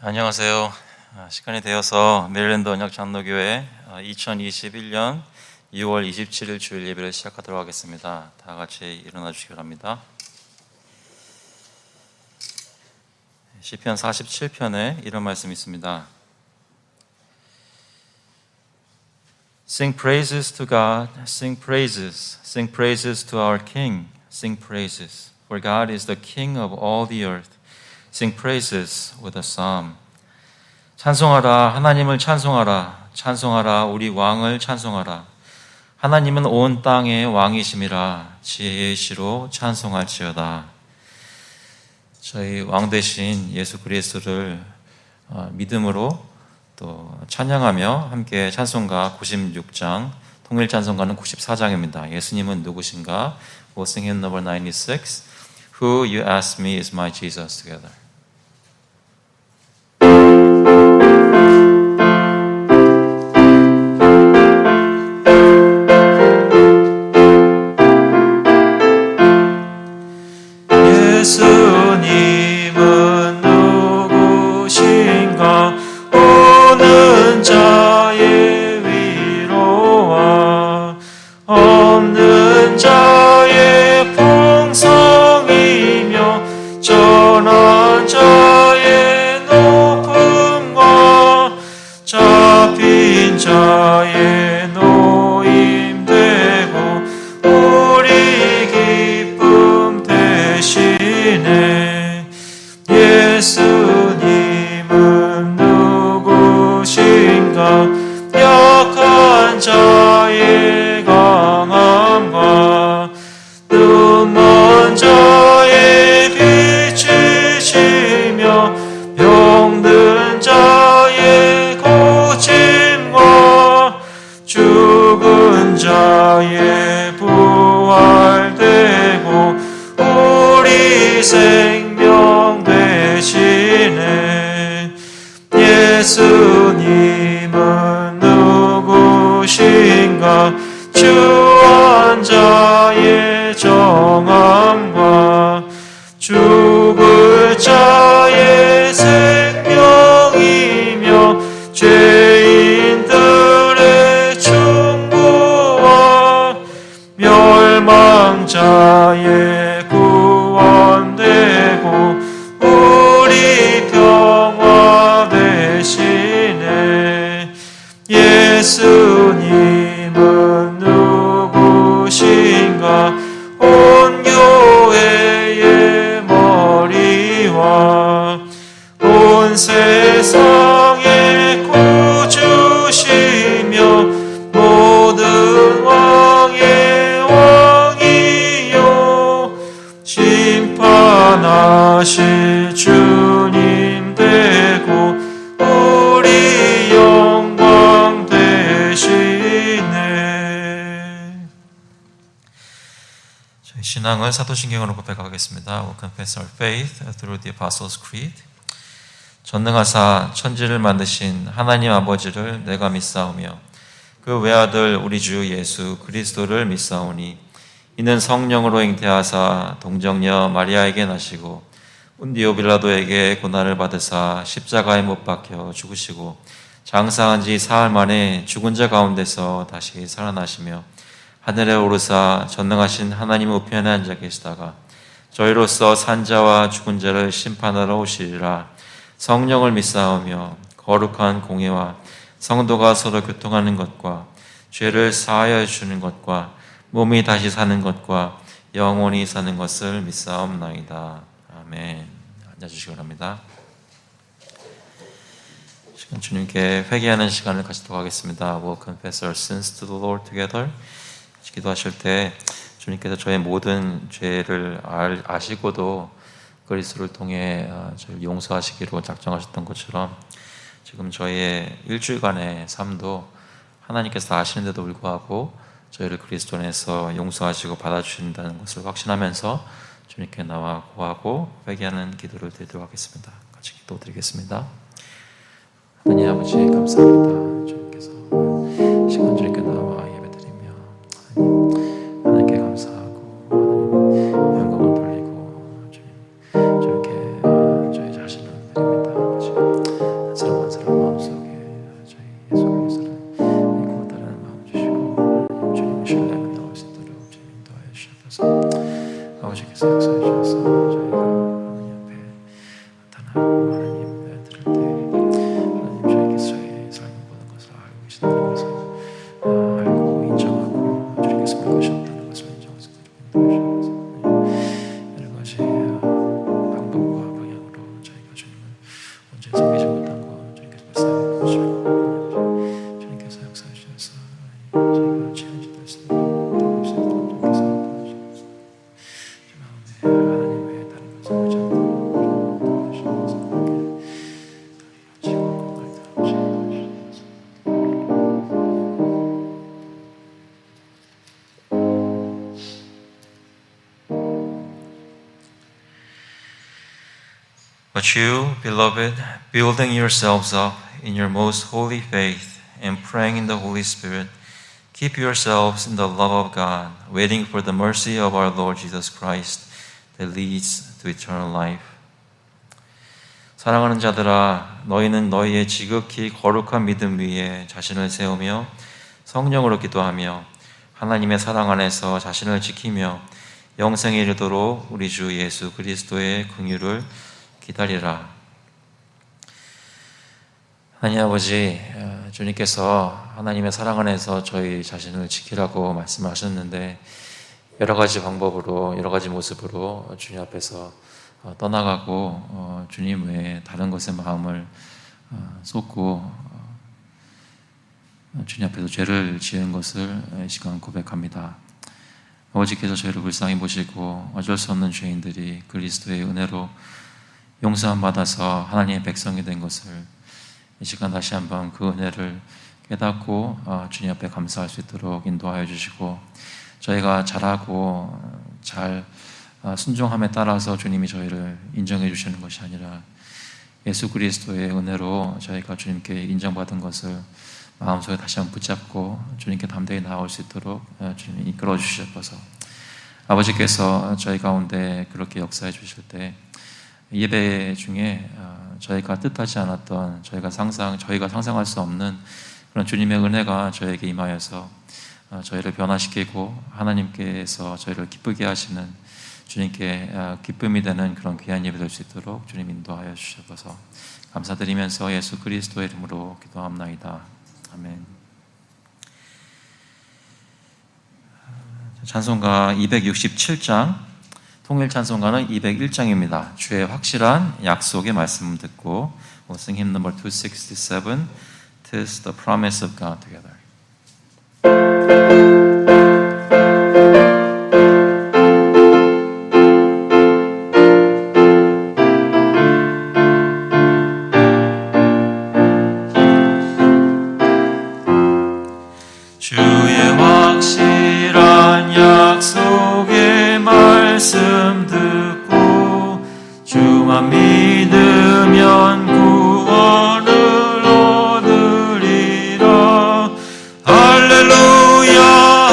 안녕하세요. 시간이 되어서 메릴랜드 언약장로교회 2021년 6월 27일 주일 예배를 시작하도록 하겠습니다. 다 같이 일어나 주시기 바랍니다. 시편 47편에 이런 말씀이 있습니다. Sing praises to God, sing praises to our King, sing praises, for God is the King of all the earth. Sing praises with a psalm. 찬송하라, 하나님을 찬송하라, 찬송하라, 우리 왕을 찬송하라. 하나님은 온 땅의 왕이심이라, 지혜의 시로 찬송할지어다. 저희 왕 되신 예수 그리스도를 믿음으로 또 찬양하며 함께 찬송가 96장, 통일 찬송가는 94장입니다. 예수님은 누구신가? We'll sing hymn number 96. Who you ask me is my Jesus together. 예수님은 누구신가? 오는 자의 위로와 없는 자의 풍성이며 전한 자의 높음과 잡힌 자의 노임되고 우리 기쁨 대신에 예수님은 누구신가? 약한 자의 강함과 눈먼 자의 빛이시며 병든 자의 고침과 죽은 자의 부활되고 우리 생명 대신에 예수님은 누구신가? 주한 자의 정함과 죽을 자의 생명이며 죄인들의 충고와 멸망자의 구원되고 우리 평화 대신에 예수님은 누구신가? 온 교회의 머리와 온 세상의 구주시며 모든 왕의 왕이요 심판하실 주님 되고 우리 영광 되시네. 저희 신앙을 사도신경으로 고백하겠습니다. We'll confess our faith through the Apostles' Creed. 전능하사 천지를 만드신 하나님 아버지를 내가 믿사오며 그 외아들 우리 주 예수 그리스도를 믿사오니 이는 성령으로 잉태하사 동정녀 마리아에게 나시고 본디오 빌라도에게 고난을 받으사 십자가에 못 박혀 죽으시고 장사한 지 사흘 만에 죽은 자 가운데서 다시 살아나시며 하늘에 오르사 전능하신 하나님 우편에 앉아 계시다가 저희로서 산자와 죽은 자를 심판하러 오시리라. 성령을 믿사오며 거룩한 공예와 성도가 서로 교통하는 것과 죄를 사하여 주는 것과 몸이 다시 사는 것과 영원히 사는 것을 믿사옵나이다. 아멘. 앉아주시기 바랍니다. 지금 주님께 회개하는 시간을 가지도록 하겠습니다. We'll confess our sins to the Lord together. 기도하실 때 주님께서 저의 모든 죄를 아시고도 그리스도를 통해 저를 용서하시기로 작정하셨던 것처럼 지금 저희의 일주일간의 삶도 하나님께서 다 아시는데도 불구하고 저희를 그리스도 안에서 용서하시고 받아주신다는 것을 확신하면서 주님께 나와 구하고 회개하는 기도를 드리도록 하겠습니다. 같이 기도드리겠습니다. 하나님 아버지 감사합니다. 주님께서 시간 주님께 나와 예배드리며 하나님께 감사하고 하나님 영광을 돌리고 주님께 저희 자신을 드립니다. 아버지 But you, beloved, building yourselves up in your most holy faith and praying in the Holy Spirit, keep yourselves in the love of God, waiting for the mercy of our Lord Jesus Christ that leads to eternal life. 사랑하는 자들아, 너희는 너희의 지극히 거룩한 믿음 위에 자신을 세우며 성령으로 기도하며 하나님의 사랑 안에서 자신을 지키며 영생에 이르도록 우리 주 예수 그리스도의 긍휼을 기다리라. 하나님 아버지, 주님께서 하나님의 사랑 안에서 저희 자신을 지키라고 말씀하셨는데 여러 가지 방법으로 여러 가지 모습으로 주님 앞에서 떠나가고 주님 외에 다른 것에 마음을 쏟고 주님 앞에서 죄를 지은 것을 이 시간 고백합니다. 아버지께서 저희를 불쌍히 보시고 어쩔 수 없는 죄인들이 그리스도의 은혜로 용서함 받아서 하나님의 백성이 된 것을 이 시간 다시 한번 그 은혜를 깨닫고 주님 앞에 감사할 수 있도록 인도하여 주시고 저희가 잘하고 잘 순종함에 따라서 주님이 저희를 인정해 주시는 것이 아니라 예수 그리스도의 은혜로 저희가 주님께 인정받은 것을 마음속에 다시 한번 붙잡고 주님께 담대히 나아올 수 있도록 주님이 이끌어 주셔서 아버지께서 저희 가운데 그렇게 역사해 주실 때 예배 중에 저희가 뜻하지 않았던 저희가 상상할 수 없는 그런 주님의 은혜가 저에게 임하여서 저희를 변화시키고 하나님께서 저희를 기쁘게 하시는 주님께 기쁨이 되는 그런 귀한 예배 될 수 있도록 주님 인도하여 주셔서 감사드리면서 예수 그리스도의 이름으로 기도합나이다. 아멘. 찬송가 267장, 통일 찬송가는 201장입니다. 주의 확실한 약속의 말씀 듣고 we'll sing hymn number 267, "'Tis the promise of God" together. 주의 확실한 약속의 말씀 듣고 주만 믿으면 구원을 얻으리라. 할렐루야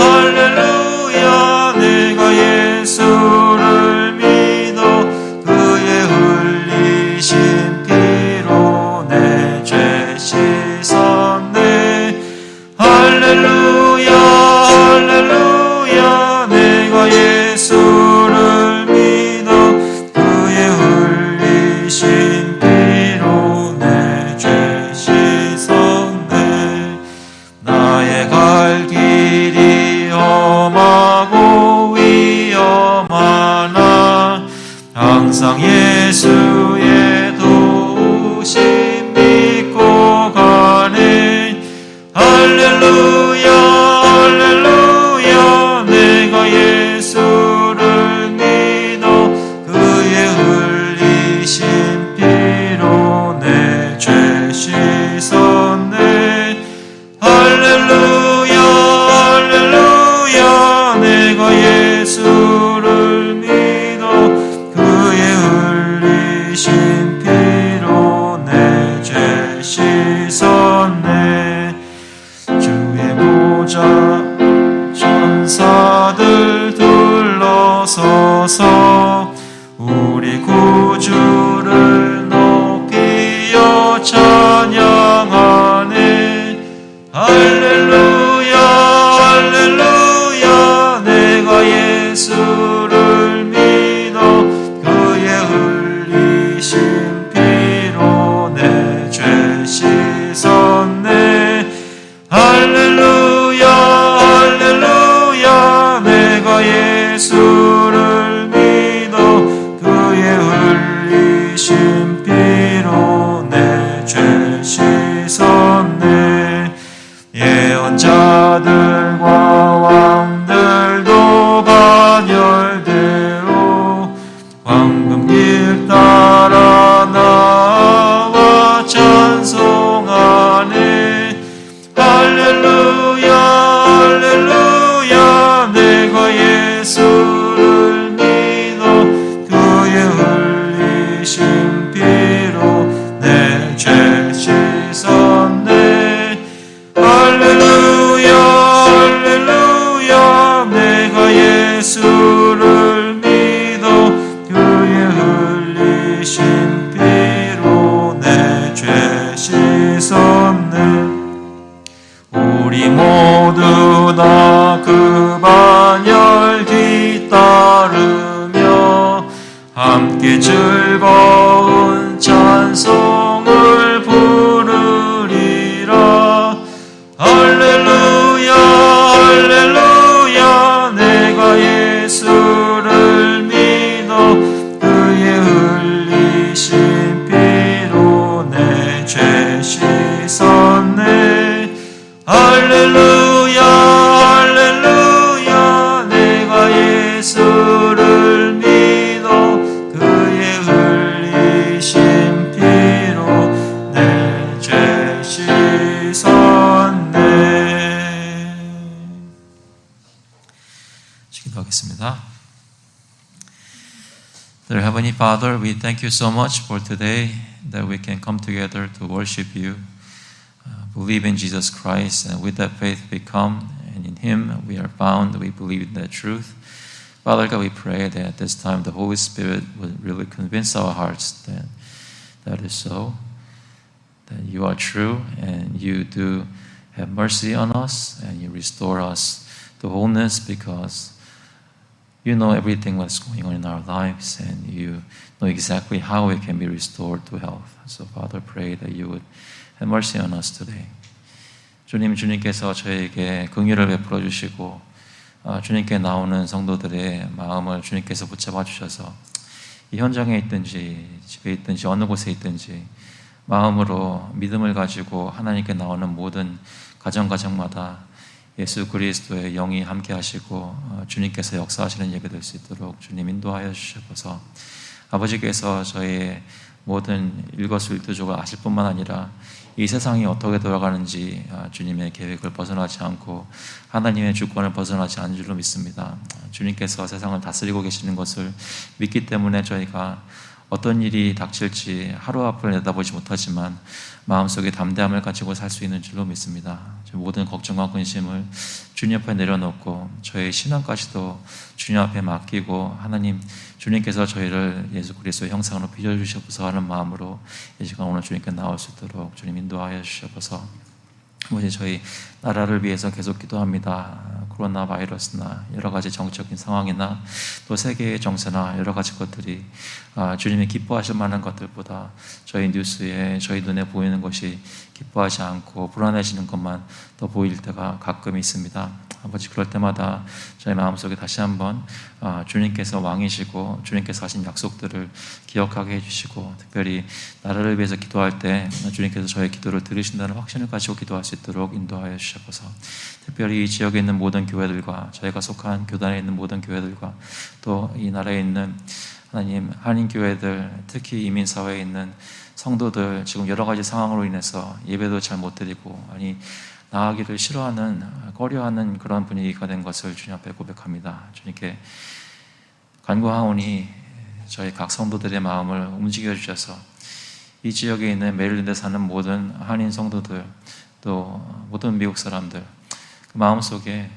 주께 즐거운 찬송을 부르리라. 할렐루야 할렐루야 내가 예수를 믿어 그의 흘리신 피로 내 죄 씻었네. 할렐루야 할렐루야 내가 예수를 믿어 그의 흘리신 피로 내 죄 씻었네. 기도하겠습니다. Dear Heavenly Father, we thank you so much for today that we can come together to worship you, believe in Jesus Christ, and with that faith we come, and in Him we are found. We believe in that truth. Father God, we pray that at this time the Holy Spirit would really convince our hearts that that is so, that you are true, and you do have mercy on us, and you restore us to wholeness because you know everything that's going on in our lives, and you know exactly how we can be restored to health. So, Father, pray that you would have mercy on us today. 주님께서 저에게 긍휼을 베풀어 주시고 주님께 나오는 성도들의 마음을 주님께서 붙잡아 주셔서 이 현장에 있든지 집에 있든지 어느 곳에 있든지 마음으로 믿음을 가지고 하나님께 나오는 모든 가정마다 예수 그리스도의 영이 함께 하시고 주님께서 역사하시는 예배 될 수 있도록 주님 인도하여 주셔서 아버지께서 저희의 모든 일거수일투족을 아실 뿐만 아니라 이 세상이 어떻게 돌아가는지 주님의 계획을 벗어나지 않고 하나님의 주권을 벗어나지 않은 줄로 믿습니다. 주님께서 세상을 다스리고 계시는 것을 믿기 때문에 저희가 어떤 일이 닥칠지 하루 앞을 내다보지 못하지만 마음속에 담대함을 가지고 살 수 있는 줄로 믿습니다. 모든 걱정과 근심을 주님 앞에 내려놓고 저희 신앙까지도 주님 앞에 맡기고 하나님 주님께서 저희를 예수 그리스도의 형상으로 빚어주셔서 하는 마음으로 이 시간 오늘 주님께 나올 수 있도록 주님 인도하여 주셔서 아버지 저희 나라를 위해서 계속 기도합니다. 코로나 바이러스나 여러 가지 정적인 상황이나 또 세계의 정세나 여러 가지 것들이 주님이 기뻐하실 만한 것들보다 저희 뉴스에 저희 눈에 보이는 것이 기뻐하지 않고 불안해지는 것만 더 보일 때가 가끔 있습니다. 아버지 그럴 때마다 저희 마음속에 다시 한번 주님께서 왕이시고 주님께서 하신 약속들을 기억하게 해주시고 특별히 나라를 위해서 기도할 때 주님께서 저의 기도를 들으신다는 확신을 가지고 기도할 수 있도록 인도하여 주셔서 특별히 이 지역에 있는 모든 교회들과 저희가 속한 교단에 있는 모든 교회들과 또 이 나라에 있는 하나님 한인교회들 특히 이민사회에 있는 성도들 지금 여러 가지 상황으로 인해서 예배도 잘 못 드리고 나아가기를 싫어하는 꺼려하는 그런 분위기가 된 것을 주님 앞에 고백합니다. 주님께 간구하오니 저희 각 성도들의 마음을 움직여 주셔서 이 지역에 있는 메릴랜드에 사는 모든 한인 성도들 또 모든 미국 사람들 그 마음속에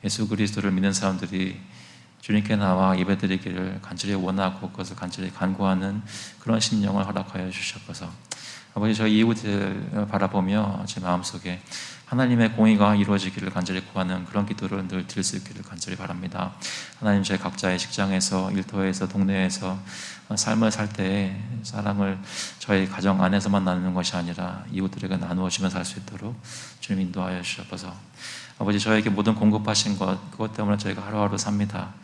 예수 그리스도를 믿는 사람들이 주님께 나와 예배드리기를 간절히 원하고 그것을 간절히 간구하는 그런 심령을 허락하여 주셔서 아버지 저희 이웃을 바라보며 제 마음속에 하나님의 공의가 이루어지기를 간절히 구하는 그런 기도를 늘 드릴 수 있기를 간절히 바랍니다. 하나님 저희 각자의 직장에서 일터에서 동네에서 삶을 살 때에 사랑을 저희 가정 안에서만 나누는 것이 아니라 이웃들에게 나누어 주면서 살 수 있도록 주님 인도하여 주셔서 아버지 저에게 모든 공급하신 것 그것 때문에 저희가 하루하루 삽니다.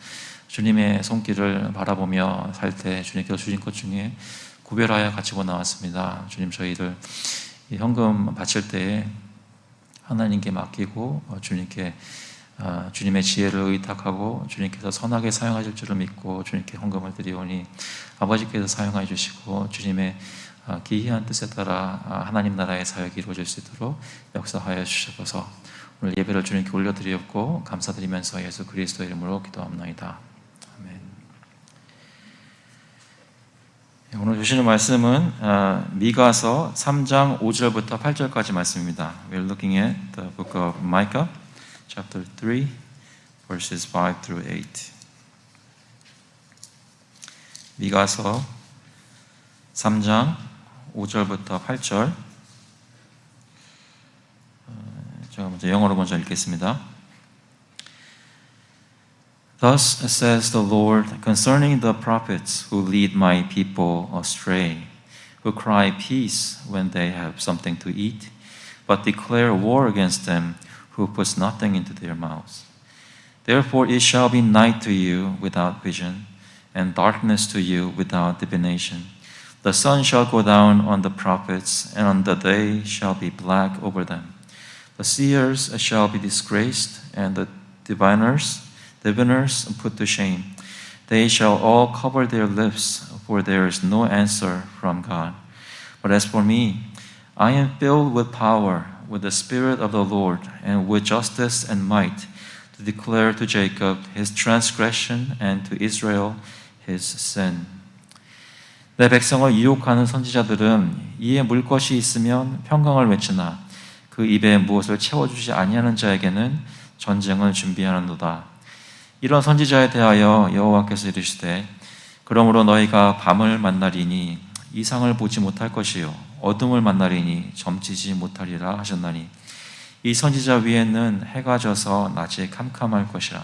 주님의 손길을 바라보며 살 때 주님께서 주신 것 중에 구별하여 가지고 나왔습니다. 주님 저희를 현금 바칠 때에 하나님께 맡기고 주님께 주님의 지혜를 의탁하고 주님께서 선하게 사용하실 줄을 믿고 주님께 헌금을 드리오니 아버지께서 사용하여 주시고 주님의 기이한 뜻에 따라 하나님 나라의 사역이 이루어질 수 있도록 역사하여 주셔서 오늘 예배를 주님께 올려드리었고 감사드리면서 예수 그리스도의 이름으로 기도합나이다. 아멘. 오늘 주시는 말씀은 미가서 3장 5절부터 8절까지 말씀입니다. We're looking at the book of Micah, chapter 3, verses 5 through 8. 미가서 3장 5절부터 8절. 제가 먼저 영어로 먼저 읽겠습니다. Thus says the Lord concerning the prophets who lead my people astray, who cry peace when they have something to eat, but declare war against them who puts nothing into their mouths. Therefore it shall be night to you without vision, and darkness to you without divination. The sun shall go down on the prophets, and on the day shall be black over them. The seers shall be disgraced, and the diviners put to shame. They shall all cover their lips, for there is no answer from God. But as for me, I am filled with power, with the Spirit of the Lord, and with justice and might, to declare to Jacob his transgression and to Israel his sin. 내 백성을 유혹하는 선지자들은 이에 물 것이 있으면 평강을 외치나 그 입에 무엇을 채워주지 아니하는 자에게는 전쟁을 준비하는도다. 이런 선지자에 대하여 여호와께서 이르시되 그러므로 너희가 밤을 만나리니 이상을 보지 못할 것이요 어둠을 만나리니 점치지 못하리라 하셨나니 이 선지자 위에는 해가 져서 낮에 캄캄할 것이라.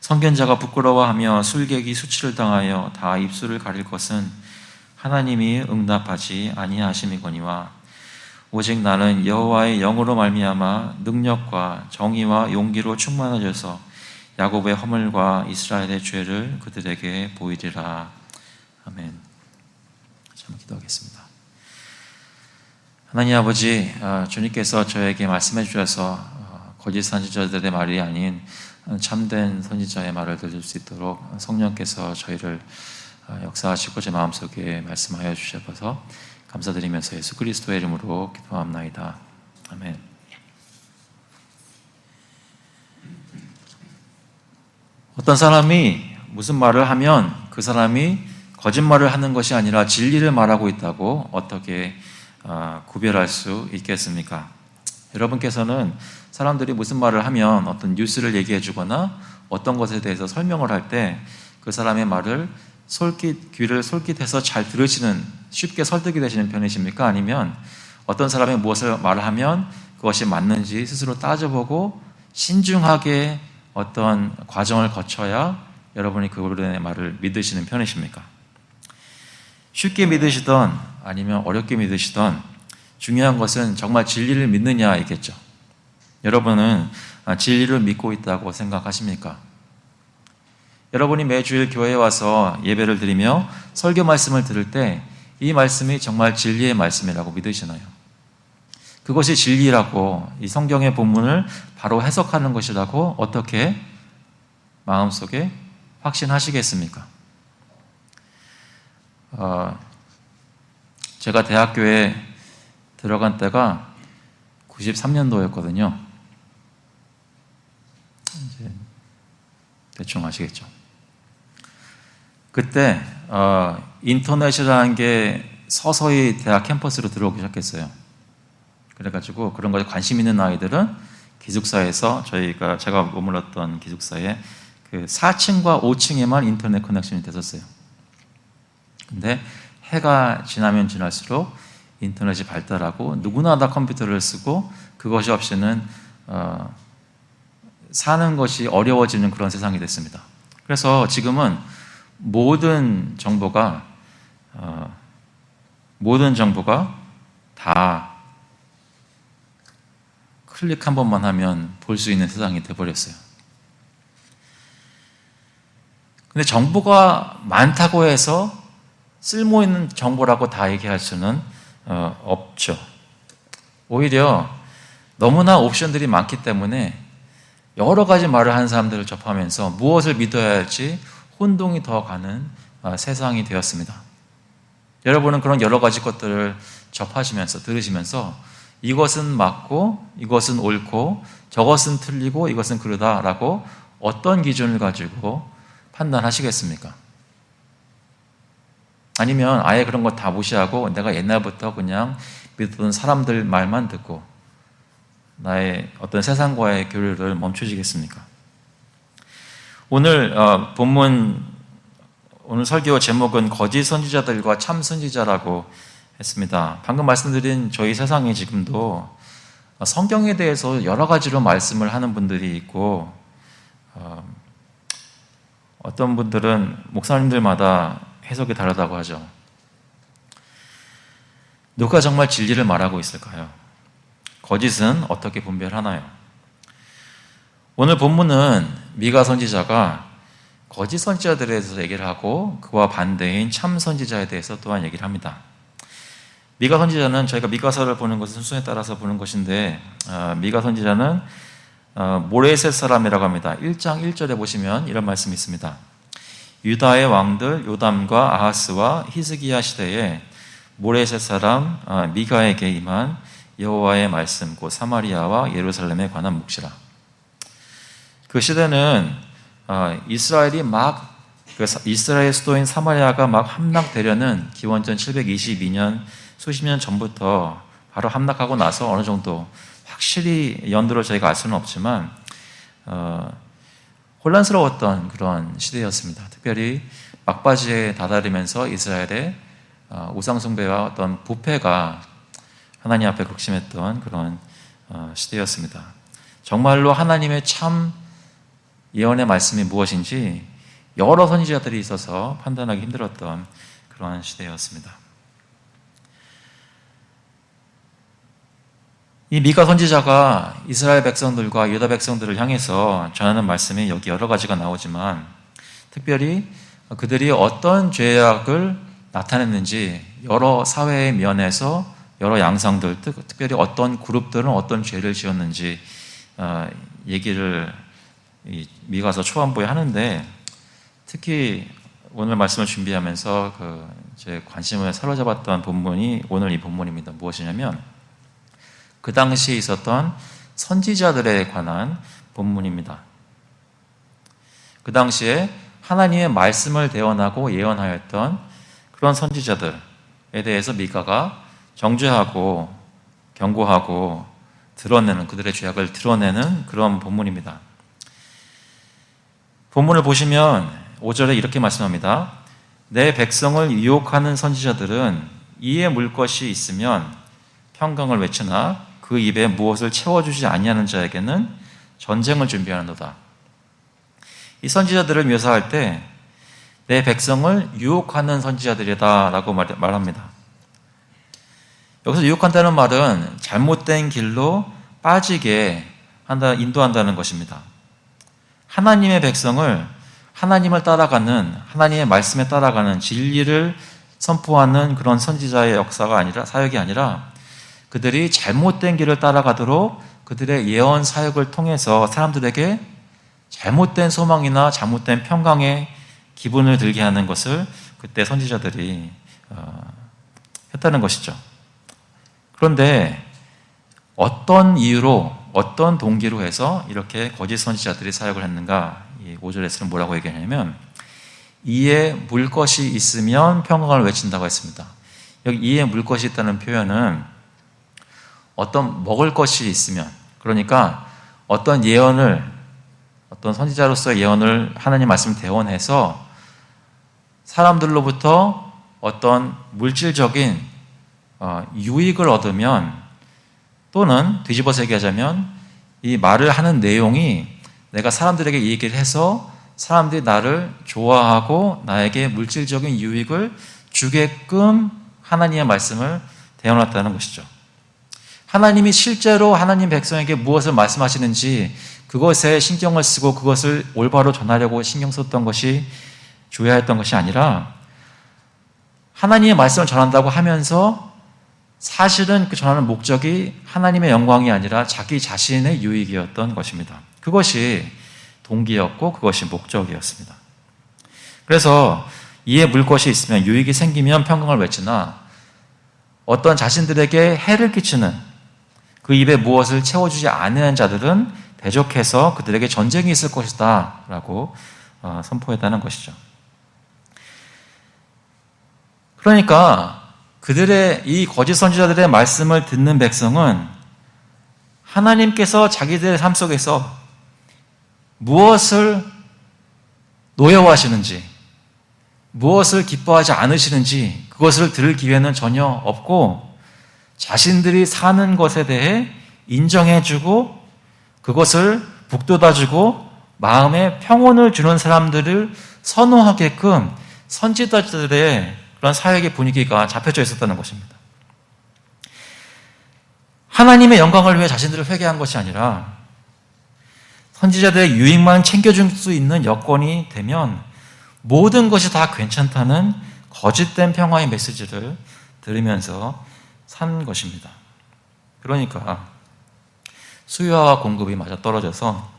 선견자가 부끄러워하며 술객이 수치를 당하여 다 입술을 가릴 것은 하나님이 응답하지 아니하심이거니와 오직 나는 여호와의 영으로 말미암아 능력과 정의와 용기로 충만하여서 야곱의 허물과 이스라엘의 죄를 그들에게 보이리라. 아멘. 한번 기도하겠습니다. 하나님 아버지, 주님께서 저에게 말씀해 주셔서 거짓 선지자들의 말이 아닌 참된 선지자의 말을 들을 수 있도록 성령께서 저희를 역사하시고 제 마음속에 말씀하여 주셔서 감사드리면서 예수 그리스도의 이름으로 기도합나이다. 아멘. 어떤 사람이 무슨 말을 하면 그 사람이 거짓말을 하는 것이 아니라 진리를 말하고 있다고 어떻게 구별할 수 있겠습니까? 여러분께서는 사람들이 무슨 말을 하면 어떤 뉴스를 얘기해 주거나 어떤 것에 대해서 설명을 할 때 그 사람의 말을 귀를 솔깃해서 잘 들으시는, 쉽게 설득이 되시는 편이십니까? 아니면 어떤 사람이 무엇을 말을 하면 그것이 맞는지 스스로 따져보고 신중하게 어떤 과정을 거쳐야 여러분이 그분의 말을 믿으시는 편이십니까? 쉽게 믿으시던 아니면 어렵게 믿으시던 중요한 것은 정말 진리를 믿느냐이겠죠. 여러분은 진리를 믿고 있다고 생각하십니까? 여러분이 매주일 교회에 와서 예배를 드리며 설교 말씀을 들을 때 이 말씀이 정말 진리의 말씀이라고 믿으시나요? 그것이 진리라고 이 성경의 본문을 바로 해석하는 것이라고 어떻게 마음속에 확신하시겠습니까? 제가 대학교에 들어간 때가 93년도였거든요. 이제 대충 아시겠죠? 그때 인터넷이라는 게 서서히 대학 캠퍼스로 들어오기 시작했어요. 그래가지고 그런 것에 관심 있는 아이들은 기숙사에서 제가 머물렀던 기숙사에 그 4층과 5층에만 인터넷 커넥션이 됐었어요. 근데 해가 지나면 지날수록 인터넷이 발달하고 누구나 다 컴퓨터를 쓰고 그것이 없이는 사는 것이 어려워지는 그런 세상이 됐습니다. 그래서 지금은 모든 정보가 다 클릭 한 번만 하면 볼 수 있는 세상이 돼버렸어요. 근데 정보가 많다고 해서 쓸모있는 정보라고 다 얘기할 수는 없죠. 오히려 너무나 옵션들이 많기 때문에 여러 가지 말을 하는 사람들을 접하면서 무엇을 믿어야 할지 혼동이 더 가는 세상이 되었습니다. 여러분은 그런 여러 가지 것들을 접하시면서 들으시면서 이것은 맞고 이것은 옳고 저것은 틀리고 이것은 그러다라고 어떤 기준을 가지고 판단하시겠습니까? 아니면 아예 그런 거 다 무시하고 내가 옛날부터 그냥 믿던 사람들 말만 듣고 나의 어떤 세상과의 교류를 멈추시겠습니까? 오늘 오늘 설교 제목은 거짓 선지자들과 참 선지자라고 했습니다. 방금 말씀드린 저희 세상에 지금도 성경에 대해서 여러 가지로 말씀을 하는 분들이 있고 어떤 분들은 목사님들마다 해석이 다르다고 하죠. 누가 정말 진리를 말하고 있을까요? 거짓은 어떻게 분별하나요? 오늘 본문은 미가 선지자가 거짓 선지자들에 대해서 얘기를 하고 그와 반대인 참 선지자에 대해서 또한 얘기를 합니다. 미가 선지자는 저희가 미가서를 보는 것은 순서에 따라서 보는 것인데 미가 선지자는 모레셋 사람이라고 합니다. 1장 1절에 보시면 이런 말씀이 있습니다. 유다의 왕들 요담과 아하스와 히스기야 시대에 모레셋 사람 미가에게 임한 여호와의 말씀 곧 사마리아와 예루살렘에 관한 묵시라. 그 시대는 이스라엘 수도인 사마리아가 막 함락되려는 기원전 722년 수십 년 전부터 바로 함락하고 나서 어느 정도 확실히 연도를 저희가 알 수는 없지만 혼란스러웠던 그런 시대였습니다. 특별히 막바지에 다다르면서 이스라엘의 우상숭배와 어떤 부패가 하나님 앞에 극심했던 그런 시대였습니다. 정말로 하나님의 참 예언의 말씀이 무엇인지 여러 선지자들이 있어서 판단하기 힘들었던 그러한 시대였습니다. 이 미가 선지자가 이스라엘 백성들과 유다 백성들을 향해서 전하는 말씀이 여기 여러 가지가 나오지만 특별히 그들이 어떤 죄악을 나타냈는지 여러 사회의 면에서 여러 양상들, 특별히 어떤 그룹들은 어떤 죄를 지었는지 얘기를 미가서 초반부에 하는데 특히 오늘 말씀을 준비하면서 제 관심을 사로잡았던 본문이 오늘 이 본문입니다. 무엇이냐면 그 당시에 있었던 선지자들에 관한 본문입니다. 그 당시에 하나님의 말씀을 대언하고 예언하였던 그런 선지자들에 대해서 미가가 정죄하고 경고하고 드러내는 그들의 죄악을 드러내는 그런 본문입니다. 본문을 보시면 5절에 이렇게 말씀합니다. 내 백성을 유혹하는 선지자들은 이에 물 것이 있으면 평강을 외치나 그 입에 무엇을 채워주지 아니하는 자에게는 전쟁을 준비하는도다. 이 선지자들을 묘사할 때 내 백성을 유혹하는 선지자들이다 라고 말합니다. 여기서 유혹한다는 말은 잘못된 길로 빠지게 인도한다는 것입니다. 하나님의 백성을 하나님을 따라가는 하나님의 말씀에 따라가는 진리를 선포하는 그런 선지자의 역사가 아니라 사역이 아니라 그들이 잘못된 길을 따라가도록 그들의 예언 사역을 통해서 사람들에게 잘못된 소망이나 잘못된 평강의 기분을 들게 하는 것을 그때 선지자들이 했다는 것이죠. 그런데 어떤 이유로 어떤 동기로 해서 이렇게 거짓 선지자들이 사역을 했는가? 이 5절에서는 뭐라고 얘기하냐면 이에 물 것이 있으면 평강을 외친다고 했습니다. 여기 이에 물 것이 있다는 표현은 어떤 먹을 것이 있으면, 그러니까 어떤 예언을, 어떤 선지자로서의 예언을 하나님 말씀 대언해서 사람들로부터 어떤 물질적인 유익을 얻으면, 또는 뒤집어서 얘기하자면 이 말을 하는 내용이 내가 사람들에게 이 얘기를 해서 사람들이 나를 좋아하고 나에게 물질적인 유익을 주게끔 하나님의 말씀을 대언했다는 것이죠. 하나님이 실제로 하나님 백성에게 무엇을 말씀하시는지 그것에 신경을 쓰고 그것을 올바로 전하려고 신경 썼던 것이 주야했던 것이 아니라 하나님의 말씀을 전한다고 하면서 사실은 그 전하는 목적이 하나님의 영광이 아니라 자기 자신의 유익이었던 것입니다. 그것이 동기였고 그것이 목적이었습니다. 그래서 이에 물 것이 있으면 유익이 생기면 평강을 외치나 어떤 자신들에게 해를 끼치는 그 입에 무엇을 채워주지 않는 자들은 대적해서 그들에게 전쟁이 있을 것이다 라고 선포했다는 것이죠. 그러니까 그들의 이 거짓 선지자들의 말씀을 듣는 백성은 하나님께서 자기들의 삶 속에서 무엇을 노여워하시는지, 무엇을 기뻐하지 않으시는지 그것을 들을 기회는 전혀 없고 자신들이 사는 것에 대해 인정해주고 그것을 북돋아주고 마음에 평온을 주는 사람들을 선호하게끔 선지자들의 그런 사역의 분위기가 잡혀져 있었다는 것입니다. 하나님의 영광을 위해 자신들을 회개한 것이 아니라 선지자들의 유익만 챙겨줄 수 있는 여건이 되면 모든 것이 다 괜찮다는 거짓된 평화의 메시지를 들으면서 산 것입니다. 그러니까 수요와 공급이 맞아떨어져서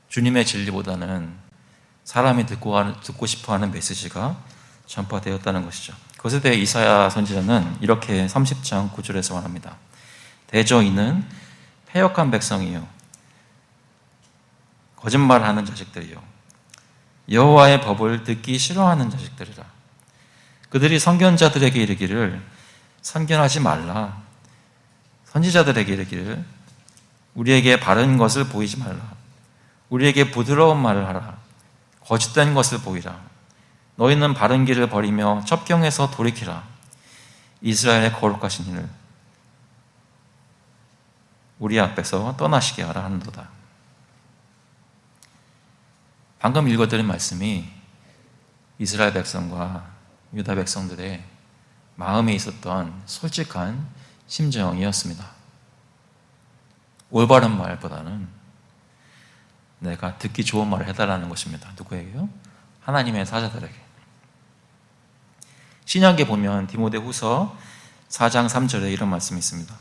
주님의 진리보다는 사람이 듣고 싶어하는 메시지가 전파되었다는 것이죠. 그것에 대해 이사야 선지자는 이렇게 30장 9절에서 말합니다. 대저 이는 패역한 백성이요 거짓말하는 자식들이요 여호와의 법을 듣기 싫어하는 자식들이라. 그들이 선견자들에게 이르기를 선견하지 말라. 선지자들에게 이르기를 우리에게 바른 것을 보이지 말라. 우리에게 부드러운 말을 하라. 거짓된 것을 보이라. 너희는 바른 길을 버리며 첩경에서 돌이키라. 이스라엘의 거룩하신 이를 우리 앞에서 떠나시게 하라 하는도다. 방금 읽어드린 말씀이 이스라엘 백성과 유다 백성들의 마음에 있었던 솔직한 심정이었습니다. 올바른 말보다는 내가 듣기 좋은 말을 해달라는 것입니다. 누구에게요? 하나님의 사자들에게. 신약에 보면 디모데후서 4장 3절에 이런 말씀이 있습니다.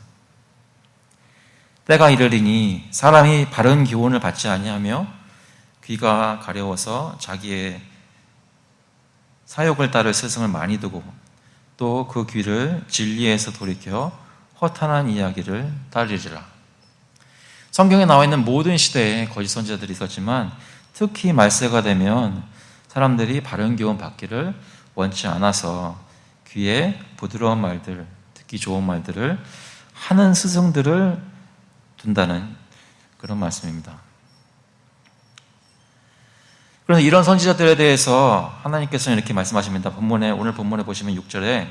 때가 이르리니 사람이 바른 교훈을 받지 아니하며 귀가 가려워서 자기의 사욕을 따를 스승을 많이 두고 또 그 귀를 진리에서 돌이켜 허탄한 이야기를 따르리라. 성경에 나와 있는 모든 시대에 거짓 선지자들이 있었지만 특히 말세가 되면 사람들이 바른 교훈 받기를 원치 않아서 귀에 부드러운 말들, 듣기 좋은 말들을 하는 스승들을 둔다는 그런 말씀입니다. 그래서 이런 선지자들에 대해서 하나님께서는 이렇게 말씀하십니다. 오늘 본문에 보시면 6절에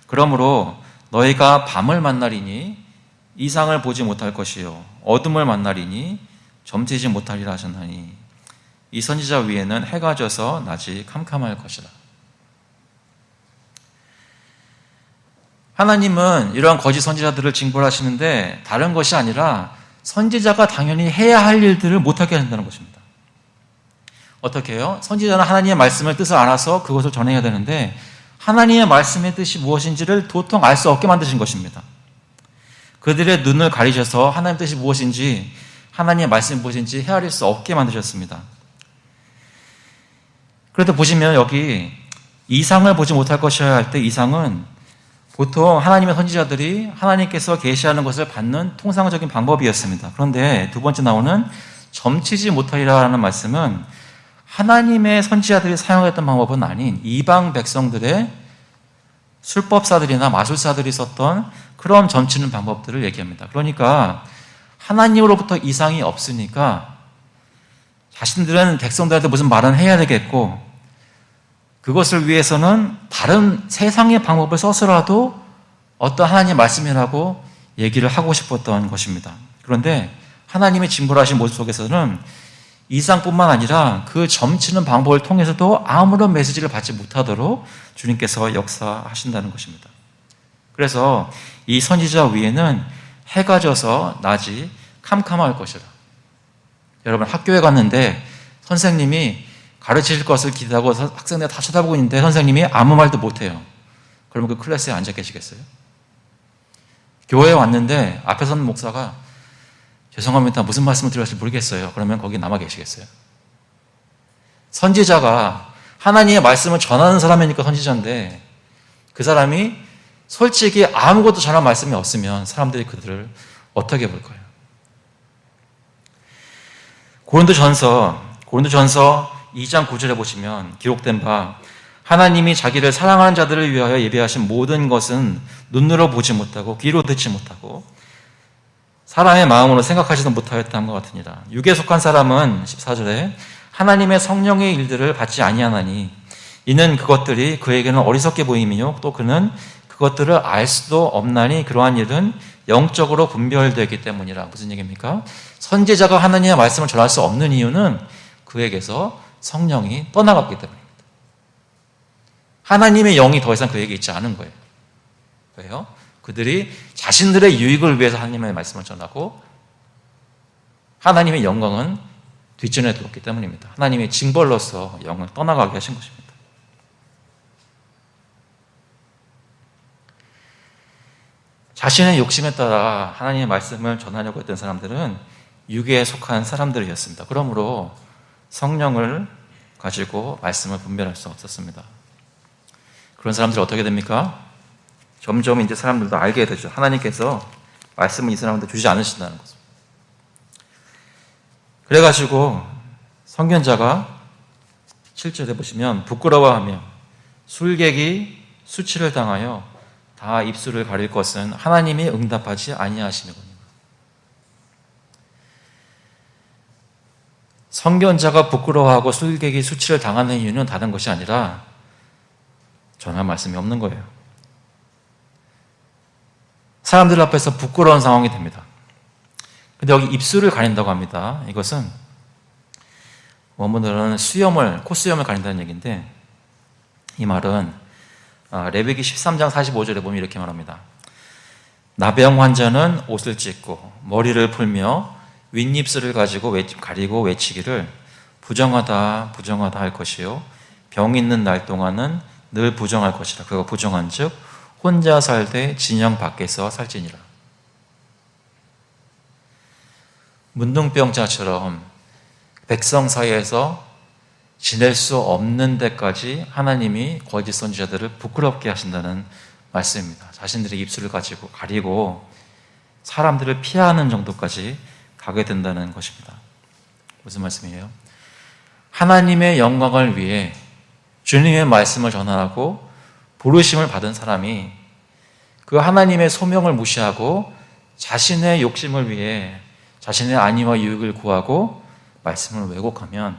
그러므로 너희가 밤을 만나리니 이상을 보지 못할 것이요 어둠을 만나리니 점치지 못하리라 하셨나니 이 선지자 위에는 해가 져서 낮이 캄캄할 것이라. 하나님은 이러한 거짓 선지자들을 징벌하시는데 다른 것이 아니라 선지자가 당연히 해야 할 일들을 못하게 한다는 것입니다. 어떻게 해요? 선지자는 하나님의 말씀을 뜻을 알아서 그것을 전해야 되는데 하나님의 말씀의 뜻이 무엇인지를 도통 알 수 없게 만드신 것입니다. 그들의 눈을 가리셔서 하나님의 뜻이 무엇인지 하나님의 말씀이 무엇인지 헤아릴 수 없게 만드셨습니다. 그런데 보시면 여기 이상을 보지 못할 것이어야 할 때 이상은 보통 하나님의 선지자들이 하나님께서 계시하는 것을 받는 통상적인 방법이었습니다. 그런데 두 번째 나오는 점치지 못하리라는 말씀은 하나님의 선지자들이 사용했던 방법은 아닌 이방 백성들의 술법사들이나 마술사들이 썼던 그런 점치는 방법들을 얘기합니다. 그러니까 하나님으로부터 이상이 없으니까 자신들은 백성들한테 무슨 말은 해야 되겠고 그것을 위해서는 다른 세상의 방법을 써서라도 어떤 하나님의 말씀이라고 얘기를 하고 싶었던 것입니다. 그런데 하나님의 징벌하신 모습 속에서는 이상뿐만 아니라 그 점치는 방법을 통해서도 아무런 메시지를 받지 못하도록 주님께서 역사하신다는 것입니다. 그래서 이 선지자 위에는 해가 져서 낮이 캄캄할 것이라. 여러분 학교에 갔는데 선생님이 가르칠 것을 기대하고 학생들이 다 쳐다보고 있는데 선생님이 아무 말도 못해요. 그러면 그 클래스에 앉아 계시겠어요? 교회에 왔는데 앞에 선 목사가 죄송합니다. 무슨 말씀을 드렸을지 모르겠어요. 그러면 거기 남아 계시겠어요? 선지자가 하나님의 말씀을 전하는 사람이니까 선지자인데 그 사람이 솔직히 아무것도 전할 말씀이 없으면 사람들이 그들을 어떻게 볼 거예요? 고린도전서 2장 9절에 보시면 기록된 바 하나님이 자기를 사랑하는 자들을 위하여 예비하신 모든 것은 눈으로 보지 못하고 귀로 듣지 못하고 사람의 마음으로 생각하지도 못하였다는 것 같으니라. 육에 속한 사람은 14절에 하나님의 성령의 일들을 받지 아니하나니 이는 그것들이 그에게는 어리석게 보임이요 또 그는 그것들을 알 수도 없나니 그러한 일은 영적으로 분별되기 때문이라. 무슨 얘기입니까? 선지자가 하나님의 말씀을 전할 수 없는 이유는 그에게서 성령이 떠나갔기 때문입니다. 하나님의 영이 더 이상 그에게 있지 않은 거예요. 왜요? 그들이 자신들의 유익을 위해서 하나님의 말씀을 전하고 하나님의 영광은 뒷전에 두었기 때문입니다. 하나님의 징벌로서 영을 떠나가게 하신 것입니다. 자신의 욕심에 따라 하나님의 말씀을 전하려고 했던 사람들은 육에 속한 사람들이었습니다. 그러므로 성령을 가지고 말씀을 분별할 수 없었습니다. 그런 사람들이 어떻게 됩니까? 점점 이제 사람들도 알게 되죠. 하나님께서 말씀을 이 사람한테 주지 않으신다는 것을. 그래가지고 선견자가 7절에 보시면 부끄러워하며 술객이 수치를 당하여 다 입술을 가릴 것은 하나님이 응답하지 아니하시니거든요. 선견자가 부끄러워하고 술객이 수치를 당하는 이유는 다른 것이 아니라 전할 말씀이 없는 거예요. 사람들 앞에서 부끄러운 상황이 됩니다. 근데 여기 입술을 가린다고 합니다. 이것은 원문으로는 콧수염을 가린다는 얘기인데, 이 말은 레위기 13장 45절에 보면 이렇게 말합니다. 나병 환자는 옷을 찢고 머리를 풀며 윗입술을 가리고 외치기를 부정하다 부정하다 할 것이요 병 있는 날 동안은 늘 부정할 것이라. 그가 부정한즉 혼자 살되 진영 밖에서 살지니라. 문둥병자처럼 백성 사이에서 지낼 수 없는 데까지 하나님이 거짓 선지자들을 부끄럽게 하신다는 말씀입니다. 자신들의 입술을 가리고 사람들을 피하는 정도까지 가게 된다는 것입니다. 무슨 말씀이에요? 하나님의 영광을 위해 주님의 말씀을 전하고 부르심을 받은 사람이 그 하나님의 소명을 무시하고 자신의 욕심을 위해 자신의 안위와 유익을 구하고 말씀을 왜곡하면,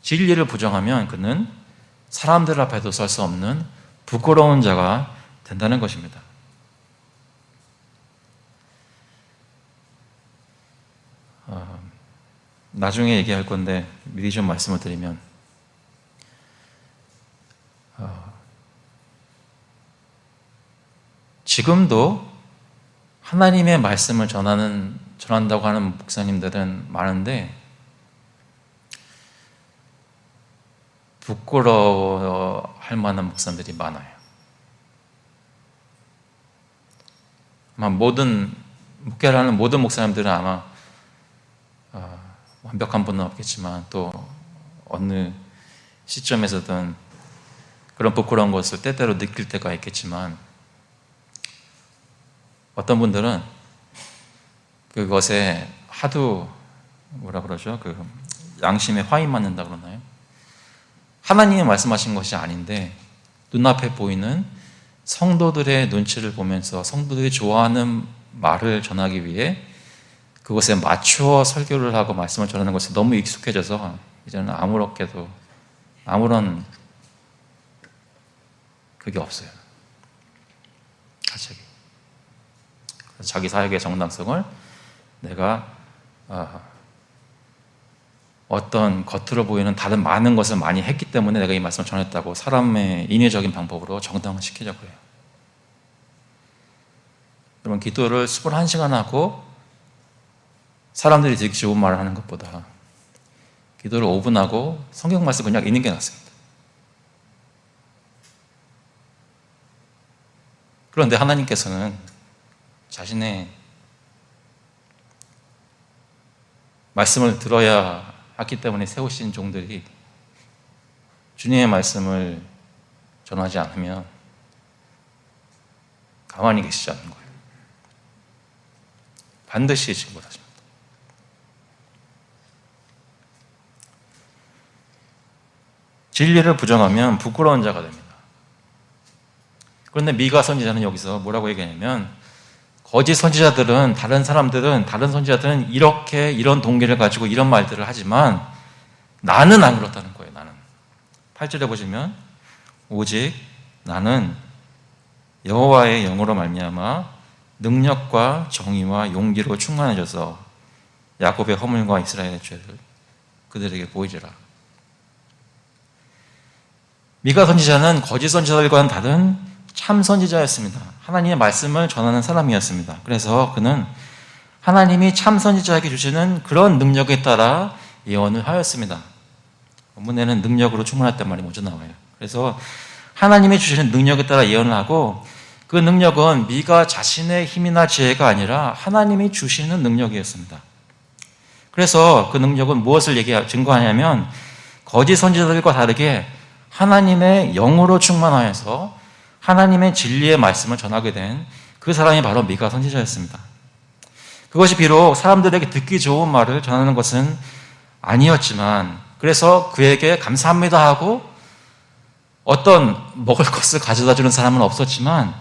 진리를 부정하면 그는 사람들 앞에도 설 수 없는 부끄러운 자가 된다는 것입니다. 나중에 얘기할 건데 미리 좀 말씀을 드리면, 지금도 하나님의 말씀을 전한다고 하는 목사님들은 많은데 부끄러워할 만한 목사님들이 많아요. 아마 목회를 하는 모든 목사님들은 아마 완벽한 분은 없겠지만 또 어느 시점에서든 그런 부끄러운 것을 때때로 느낄 때가 있겠지만, 어떤 분들은 그것에 하도 양심에 화인 맞는다 그러나요? 하나님이 말씀하신 것이 아닌데 눈앞에 보이는 성도들의 눈치를 보면서 성도들이 좋아하는 말을 전하기 위해 그것에 맞추어 설교를 하고 말씀을 전하는 것에 너무 익숙해져서 이제는 아무런 그게 없어요. 갑자기. 그래서 자기 사역의 정당성을 내가 어떤 겉으로 보이는 다른 많은 것을 많이 했기 때문에 내가 이 말씀을 전했다고 사람의 인위적인 방법으로 정당화시키려고 해요. 여러분, 기도를 21시간 하고 사람들이 되게 좋은 말을 하는 것보다 기도를 5분 하고 성경 말씀 그냥 읽는 게 낫습니다. 그런데 하나님께서는 자신의 말씀을 들어야 하기 때문에 세우신 종들이 주님의 말씀을 전하지 않으면 가만히 계시지 않는 거예요. 반드시 징벌하십니다. 진리를 부정하면 부끄러운 자가 됩니다. 그런데 미가 선지자는 여기서 뭐라고 얘기하냐면, 거짓 선지자들은 다른 선지자들은 이런 동기를 가지고 이런 말들을 하지만 나는 안 그렇다는 거예요. 나는 8절에 보시면 오직 나는 여호와의 영으로 말미암아 능력과 정의와 용기로 충만해져서 야곱의 허물과 이스라엘의 죄를 그들에게 보이리라. 미가 선지자는 거짓 선지자들과는 다른 참 선지자였습니다. 하나님의 말씀을 전하는 사람이었습니다. 그래서 그는 하나님이 참 선지자에게 주시는 그런 능력에 따라 예언을 하였습니다. 본문에는 능력으로 충만했단 말이 먼저 나와요. 그래서 하나님이 주시는 능력에 따라 예언을 하고, 그 능력은 미가 자신의 힘이나 지혜가 아니라 하나님이 주시는 능력이었습니다. 그래서 그 능력은 무엇을 증거하냐면, 거짓 선지자들과 다르게 하나님의 영으로 충만하여서 하나님의 진리의 말씀을 전하게 된 그 사람이 바로 미가 선지자였습니다. 그것이 비록 사람들에게 듣기 좋은 말을 전하는 것은 아니었지만, 그래서 그에게 감사합니다 하고 어떤 먹을 것을 가져다 주는 사람은 없었지만,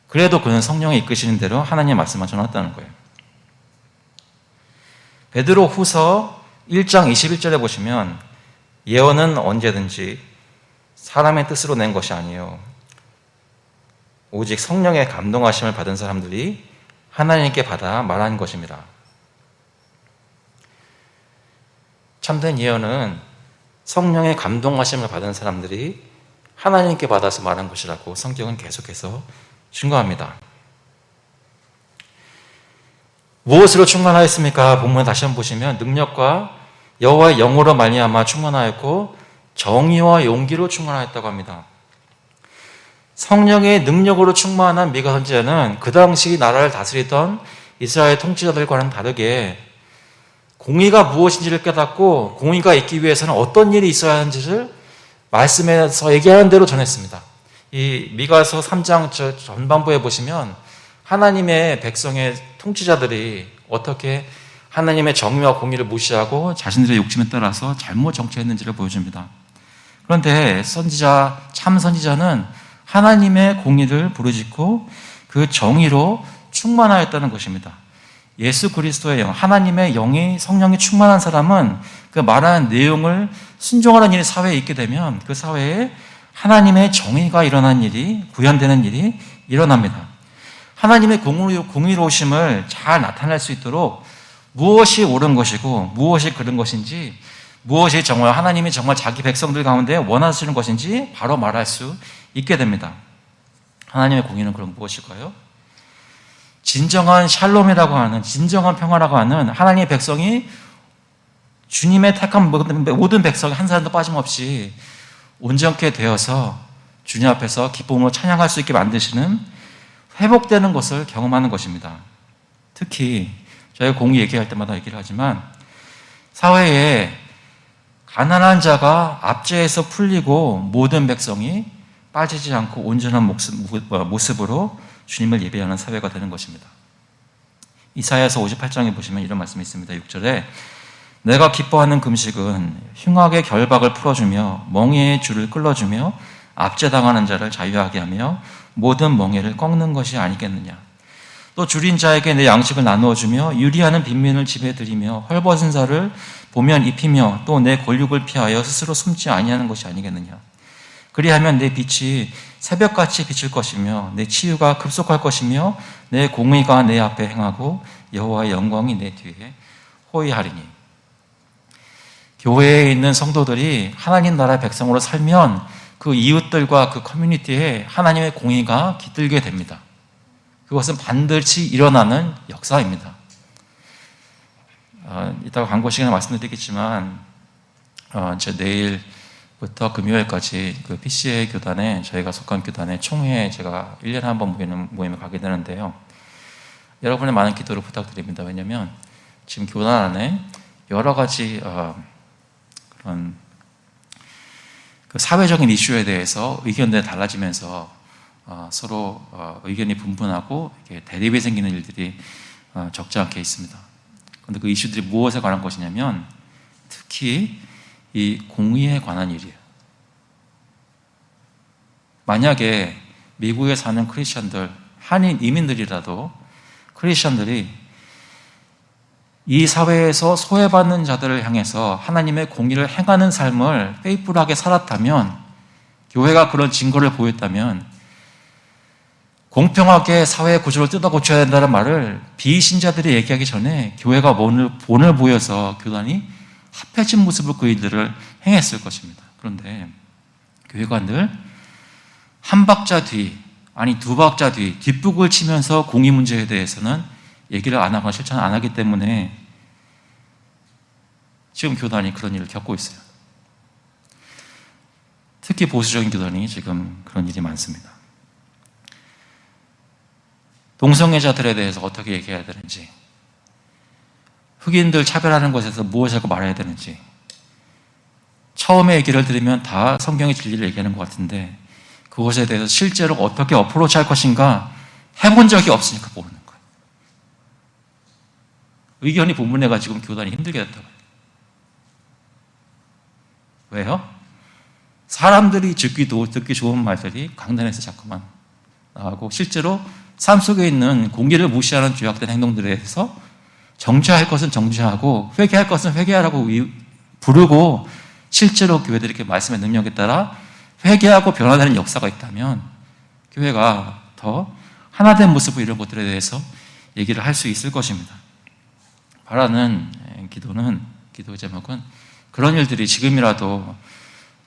그래도 그는 성령이 이끄시는 대로 하나님의 말씀만 전했다는 거예요. 베드로 후서 1장 21절에 보시면, 예언은 언제든지 사람의 뜻으로 낸 것이 아니에요. 오직 성령의 감동하심을 받은 사람들이 하나님께 받아 말한 것입니다. 참된 예언은 성령의 감동하심을 받은 사람들이 하나님께 받아서 말한 것이라고 성경은 계속해서 증거합니다. 무엇으로 충만하였습니까? 본문 다시 한번 보시면 능력과 여호와의 영으로 말미암아 충만하였고 정의와 용기로 충만하였다고 합니다. 성령의 능력으로 충만한 미가 선지자는 그 당시 나라를 다스리던 이스라엘 통치자들과는 다르게 공의가 무엇인지를 깨닫고 공의가 있기 위해서는 어떤 일이 있어야 하는지를 말씀에서 얘기하는 대로 전했습니다. 이 미가서 3장 전반부에 보시면 하나님의 백성의 통치자들이 어떻게 하나님의 정의와 공의를 무시하고 자신들의 욕심에 따라서 잘못 정치했는지를 보여줍니다. 그런데 참 선지자는 하나님의 공의를 부르짖고 그 정의로 충만하였다는 것입니다. 예수 그리스도의 영, 하나님의 영이, 성령이 충만한 사람은 그 말하는 내용을 순종하는 일이 사회에 있게 되면 그 사회에 하나님의 정의가 일어나는 일이, 구현되는 일이 일어납니다. 하나님의 공의로우심을 잘 나타낼 수 있도록 무엇이 옳은 것이고 무엇이 그른 것인지, 무엇이 정말 하나님이 정말 자기 백성들 가운데 원하시는 것인지 바로 말할 수 있게 됩니다. 하나님의 공의는 그럼 무엇일까요? 진정한 샬롬이라고 하는, 진정한 평화라고 하는 하나님의 백성이 주님의 택한 모든 백성이 한 사람도 빠짐없이 온전케 되어서 주님 앞에서 기쁨으로 찬양할 수 있게 만드시는, 회복되는 것을 경험하는 것입니다. 특히 저희가 공의 얘기할 때마다 얘기를 하지만 사회에 가난한 자가 압제해서 풀리고 모든 백성이 빠지지 않고 온전한 모습으로 주님을 예배하는 사회가 되는 것입니다. 이사야서 58장에 보시면 이런 말씀이 있습니다. 6절에 내가 기뻐하는 금식은 흉악의 결박을 풀어주며 멍에의 줄을 끌어주며 압제당하는 자를 자유하게 하며 모든 멍에를 꺾는 것이 아니겠느냐. 또 줄인 자에게 내 양식을 나누어주며 유리하는 빈민을 집에 들이며 헐벗은 자를 보면 입히며 또 내 권력을 피하여 스스로 숨지 아니하는 것이 아니겠느냐. 그리하면 내 빛이 새벽같이 비칠 것이며 내 치유가 급속할 것이며 내 공의가 내 앞에 행하고 여호와의 영광이 내 뒤에 호위하리니. 교회에 있는 성도들이 하나님 나라의 백성으로 살면 그 이웃들과 그 커뮤니티에 하나님의 공의가 깃들게 됩니다. 그것은 반드시 일어나는 역사입니다. 이따가 광고 시간에 말씀드리겠지만 제 내일부터 금요일까지 그 PCA 교단에, 저희가 속한 교단의 총회에 제가 1년에 한 번 모임에 가게 되는데요. 여러분의 많은 기도를 부탁드립니다. 왜냐하면 지금 교단 안에 여러 가지 그런 그 사회적인 이슈에 대해서 의견들이 달라지면서 서로 의견이 분분하고 대립이 생기는 일들이 적지 않게 있습니다. 그런데 그 이슈들이 무엇에 관한 것이냐면 특히 이 공의에 관한 일이에요. 만약에 미국에 사는 크리스천들, 한인 이민들이라도 크리스천들이 이 사회에서 소외받는 자들을 향해서 하나님의 공의를 행하는 삶을 페이풀하게 살았다면, 교회가 그런 증거를 보였다면 공평하게 사회 구조를 뜯어 고쳐야 된다는 말을 비신자들이 얘기하기 전에 교회가 본을 보여서 교단이 합해진 모습으로 그 일들을 행했을 것입니다. 그런데 교회가 늘 한 박자 뒤, 아니 두 박자 뒤, 뒷북을 치면서 공의 문제에 대해서는 얘기를 안 하거나 실천 안 하기 때문에 지금 교단이 그런 일을 겪고 있어요. 특히 보수적인 교단이 지금 그런 일이 많습니다. 동성애자들에 대해서 어떻게 얘기해야 되는지, 흑인들 차별하는 것에서 무엇을 하고 말해야 되는지, 처음에 얘기를 들으면 다 성경의 진리를 얘기하는 것 같은데 그것에 대해서 실제로 어떻게 어프로치 할 것인가 해본 적이 없으니까 모르는 거예요. 의견이 분분해가지고 교단이 힘들게 됐다고요. 왜요? 사람들이 듣기 좋은 말들이 강단에서 자꾸만 나가고 실제로 삶 속에 있는 공기를 무시하는 죄악된 행동들에 대해서 정죄할 것은 정죄하고 회개할 것은 회개하라고 부르고 실제로 교회들이 이렇게 말씀의 능력에 따라 회개하고 변화되는 역사가 있다면 교회가 더 하나된 모습을 이룬 것들에 대해서 얘기를 할 수 있을 것입니다. 바라는 기도 제목은 그런 일들이 지금이라도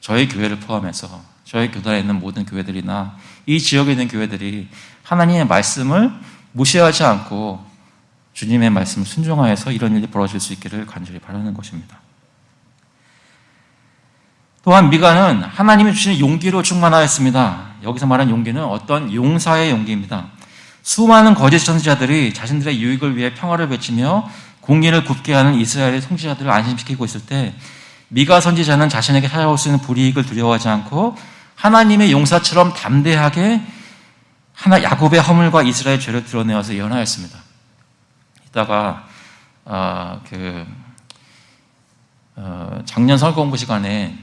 저희 교회를 포함해서 저희 교단에 있는 모든 교회들이나 이 지역에 있는 교회들이 하나님의 말씀을 무시하지 않고 주님의 말씀을 순종하여서 이런 일이 벌어질 수 있기를 간절히 바라는 것입니다. 또한 미가는 하나님이 주시는 용기로 충만하였습니다. 여기서 말하는 용기는 어떤 용사의 용기입니다. 수많은 거짓 선지자들이 자신들의 유익을 위해 평화를 외치며 공의를 굽게 하는 이스라엘의 통치자들을 안심시키고 있을 때 미가 선지자는 자신에게 찾아올 수 있는 불이익을 두려워하지 않고 하나님의 용사처럼 담대하게 야곱의 허물과 이스라엘의 죄를 드러내어서 예언하였습니다. 이따가 작년 설교 공부 시간에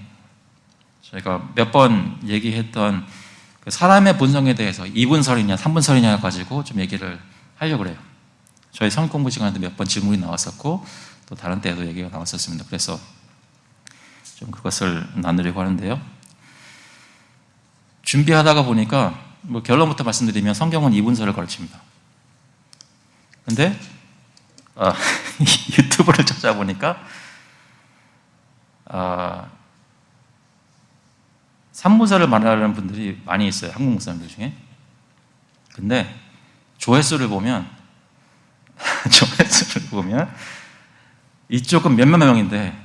저희가 몇 번 얘기했던 그 사람의 본성에 대해서 2분설이냐 3분설이냐 가지고 좀 얘기를 하려고 그래요. 저희 설교 공부 시간에도 몇 번 질문이 나왔었고 또 다른 때에도 얘기가 나왔었습니다. 그래서 좀 그것을 나누려고 하는데요. 준비하다가 보니까 결론부터 말씀드리면 성경은 2분설을 가르칩니다. 근데 유튜브를 찾아보니까 3분설을 말하는 분들이 많이 있어요. 한국 목사님들 중에. 근데 조회수를 보면 이쪽은 몇몇 명인데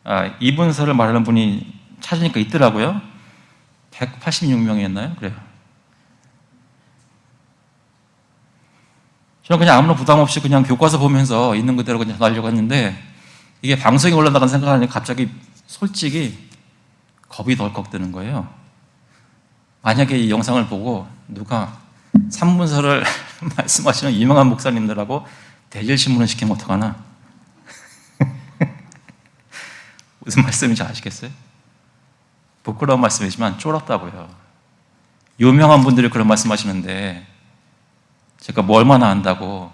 2분설을 말하는 분이 찾으니까 있더라고요. 186명이었나요? 그래요. 저는 그냥 아무런 부담 없이 그냥 교과서 보면서 있는 그대로 그냥 전하려고 했는데 이게 방송에 올라간다는 생각하니까 갑자기 솔직히 겁이 덜컥 드는 거예요. 만약에 이 영상을 보고 누가 3분설을 말씀하시는 유명한 목사님들하고 대질 신문을 시키면 어떡하나? 무슨 말씀인지 아시겠어요? 부끄러운 말씀이지만 쫄았다고요. 유명한 분들이 그런 말씀하시는데 제가 뭐 얼마나 안다고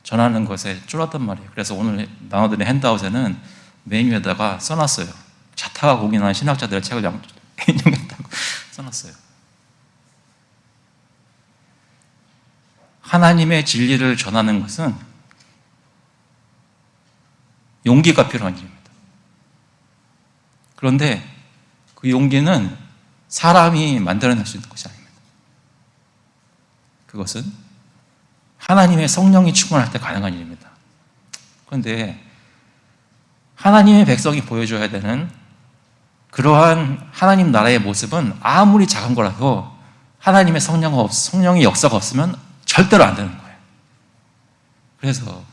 전하는 것에 쫄았단 말이에요. 그래서 오늘 나눠드린 핸드아웃에는 메인 위에다가 써놨어요. 자타가 공인한 신학자들의 책을 인용했다고 써놨어요. 하나님의 진리를 전하는 것은 용기가 필요한 일입니다. 그런데 그 용기는 사람이 만들어낼 수 있는 것이 아닙니다. 그것은 하나님의 성령이 충만할 때 가능한 일입니다. 그런데 하나님의 백성이 보여줘야 되는 그러한 하나님 나라의 모습은 아무리 작은 거라도 하나님의 성령의 역사가 없으면 절대로 안 되는 거예요. 그래서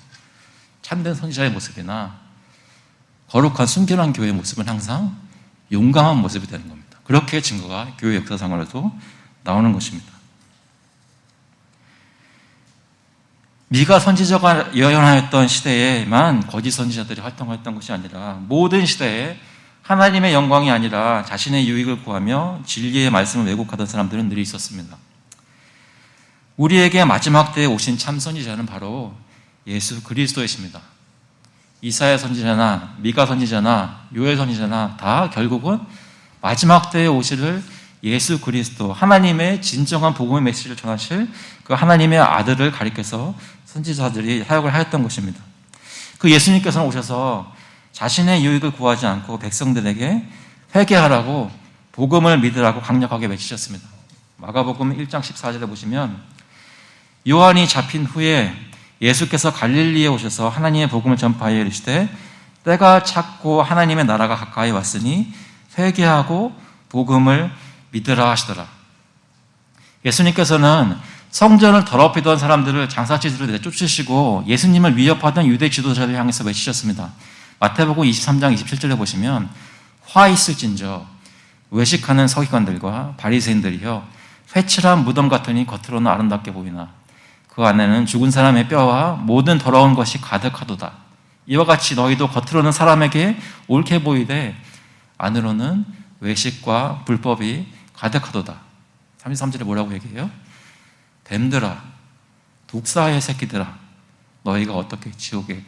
참된 선지자의 모습이나 거룩한 순결한 교회의 모습은 항상 용감한 모습이 되는 겁니다. 그렇게 증거가 교회 역사상으로도 나오는 것입니다. 미가 선지자가 예언하였던 시대에만 거짓 선지자들이 활동했던 것이 아니라 모든 시대에 하나님의 영광이 아니라 자신의 유익을 구하며 진리의 말씀을 왜곡하던 사람들은 늘 있었습니다. 우리에게 마지막 때에 오신 참 선지자는 바로 예수 그리스도이십니다. 이사야 선지자나 미가 선지자나 요엘 선지자나 다 결국은 마지막 때에 오실 예수 그리스도, 하나님의 진정한 복음의 메시지를 전하실 그 하나님의 아들을 가리켜서 선지자들이 사역을 하였던 것입니다. 그 예수님께서는 오셔서 자신의 유익을 구하지 않고 백성들에게 회개하라고 복음을 믿으라고 강력하게 외치셨습니다. 마가복음 1장 14절에 보시면 요한이 잡힌 후에 예수께서 갈릴리에 오셔서 하나님의 복음을 전파하여 이르시되 때가 찼고 하나님의 나라가 가까이 왔으니 회개하고 복음을 믿으라 하시더라. 예수님께서는 성전을 더럽히던 사람들을 장사치스로 내쫓으시고 예수님을 위협하던 유대 지도자를 향해서 외치셨습니다. 마태복음 23장 27절에 보시면 화 있을진저 외식하는 서기관들과 바리새인들이여 회칠한 무덤 같으니 겉으로는 아름답게 보이나 그 안에는 죽은 사람의 뼈와 모든 더러운 것이 가득하도다. 이와 같이 너희도 겉으로는 사람에게 옳게 보이되 안으로는 외식과 불법이 가득하도다. 33절에 뭐라고 얘기해요? 뱀들아, 독사의 새끼들아, 너희가 어떻게 지옥의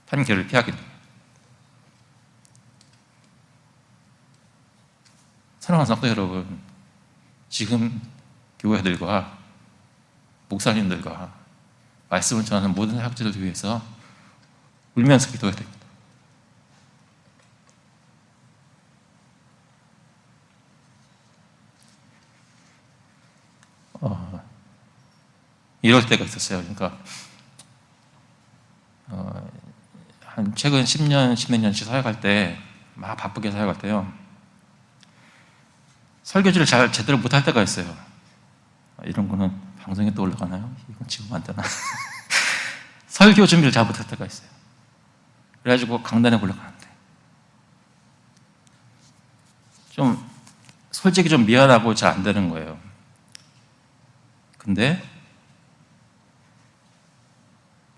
판결을 피하겠느냐. 사랑하는 성도 여러분, 지금 교회들과 목사님들과 말씀을 전하는 모든 사역자들 위해서 울면서 기도해야 됩니다. 이럴 때가 있었어요. 그러니까 한 최근 10년, 10몇 년씩 사역할 때 막 바쁘게 사역할 때요. 설교지를 잘 제대로 못할 때가 있어요. 이런 거는 방송에 또 올라가나요? 이건 지금 안 되나? 설교 준비를 잘 못할 때가 있어요. 그래가지고 강단에 올라가는데 좀 솔직히 좀 미안하고 잘 안 되는 거예요. 근데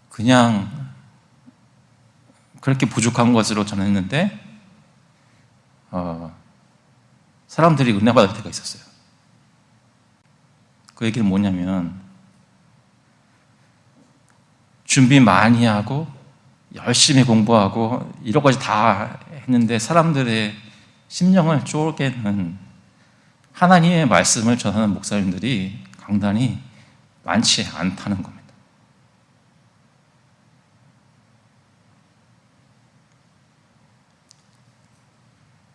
그냥 그렇게 부족한 것으로 전했는데 사람들이 은혜 받을 때가 있었어요. 그 얘기는 뭐냐면 준비 많이 하고 열심히 공부하고 이런 것까지 다 했는데 사람들의 심령을 쪼개는 하나님의 말씀을 전하는 목사님들이 강단이 많지 않다는 겁니다.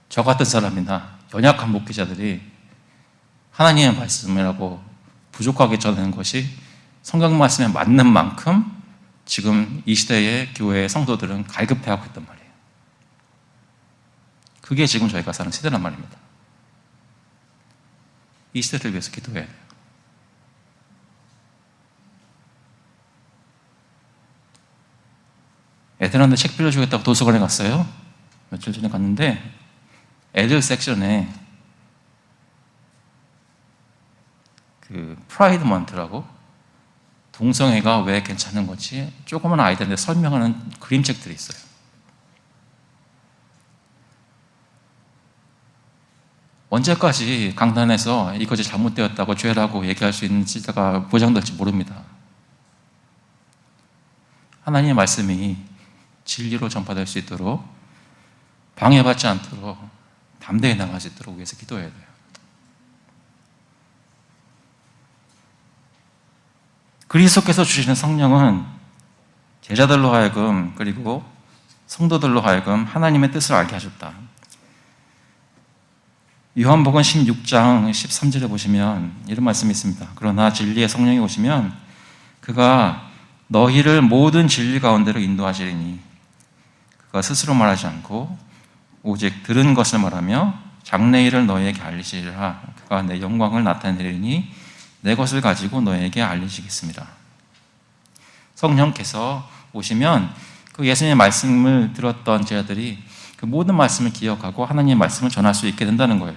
저 같은 사람이나 연약한 목회자들이 하나님의 말씀이라고 부족하게 전하는 것이 성경 말씀에 맞는 만큼 지금 이 시대의 교회의 성도들은 갈급해하고 있단 말이에요. 그게 지금 저희가 사는 시대란 말입니다. 이 시대를 위해서 기도해야 돼요. 애들한테 책 빌려주겠다고 도서관에 갔어요. 며칠 전에 갔는데 애들 섹션에 그 프라이드 먼트라고 동성애가 왜 괜찮은 건지 조그만 아이들한테 설명하는 그림책들이 있어요. 언제까지 강단에서 이것이 잘못되었다고 죄라고 얘기할 수 있는지가 보장될지 모릅니다. 하나님의 말씀이 진리로 전파될 수 있도록 방해받지 않도록 담대히 나갈 수 있도록 위해서 기도해야 돼요. 그리스도께서 주시는 성령은 제자들로 하여금 그리고 성도들로 하여금 하나님의 뜻을 알게 하셨다. 요한복음 16장 13절에 보시면 이런 말씀이 있습니다. 그러나 진리의 성령이 오시면 그가 너희를 모든 진리 가운데로 인도하시리니 그가 스스로 말하지 않고 오직 들은 것을 말하며 장래일을 너희에게 알리시리라. 그가 내 영광을 나타내리니 내 것을 가지고 너희에게 알리시겠습니다. 성령께서 오시면 그 예수님의 말씀을 들었던 제자들이 그 모든 말씀을 기억하고 하나님의 말씀을 전할 수 있게 된다는 거예요.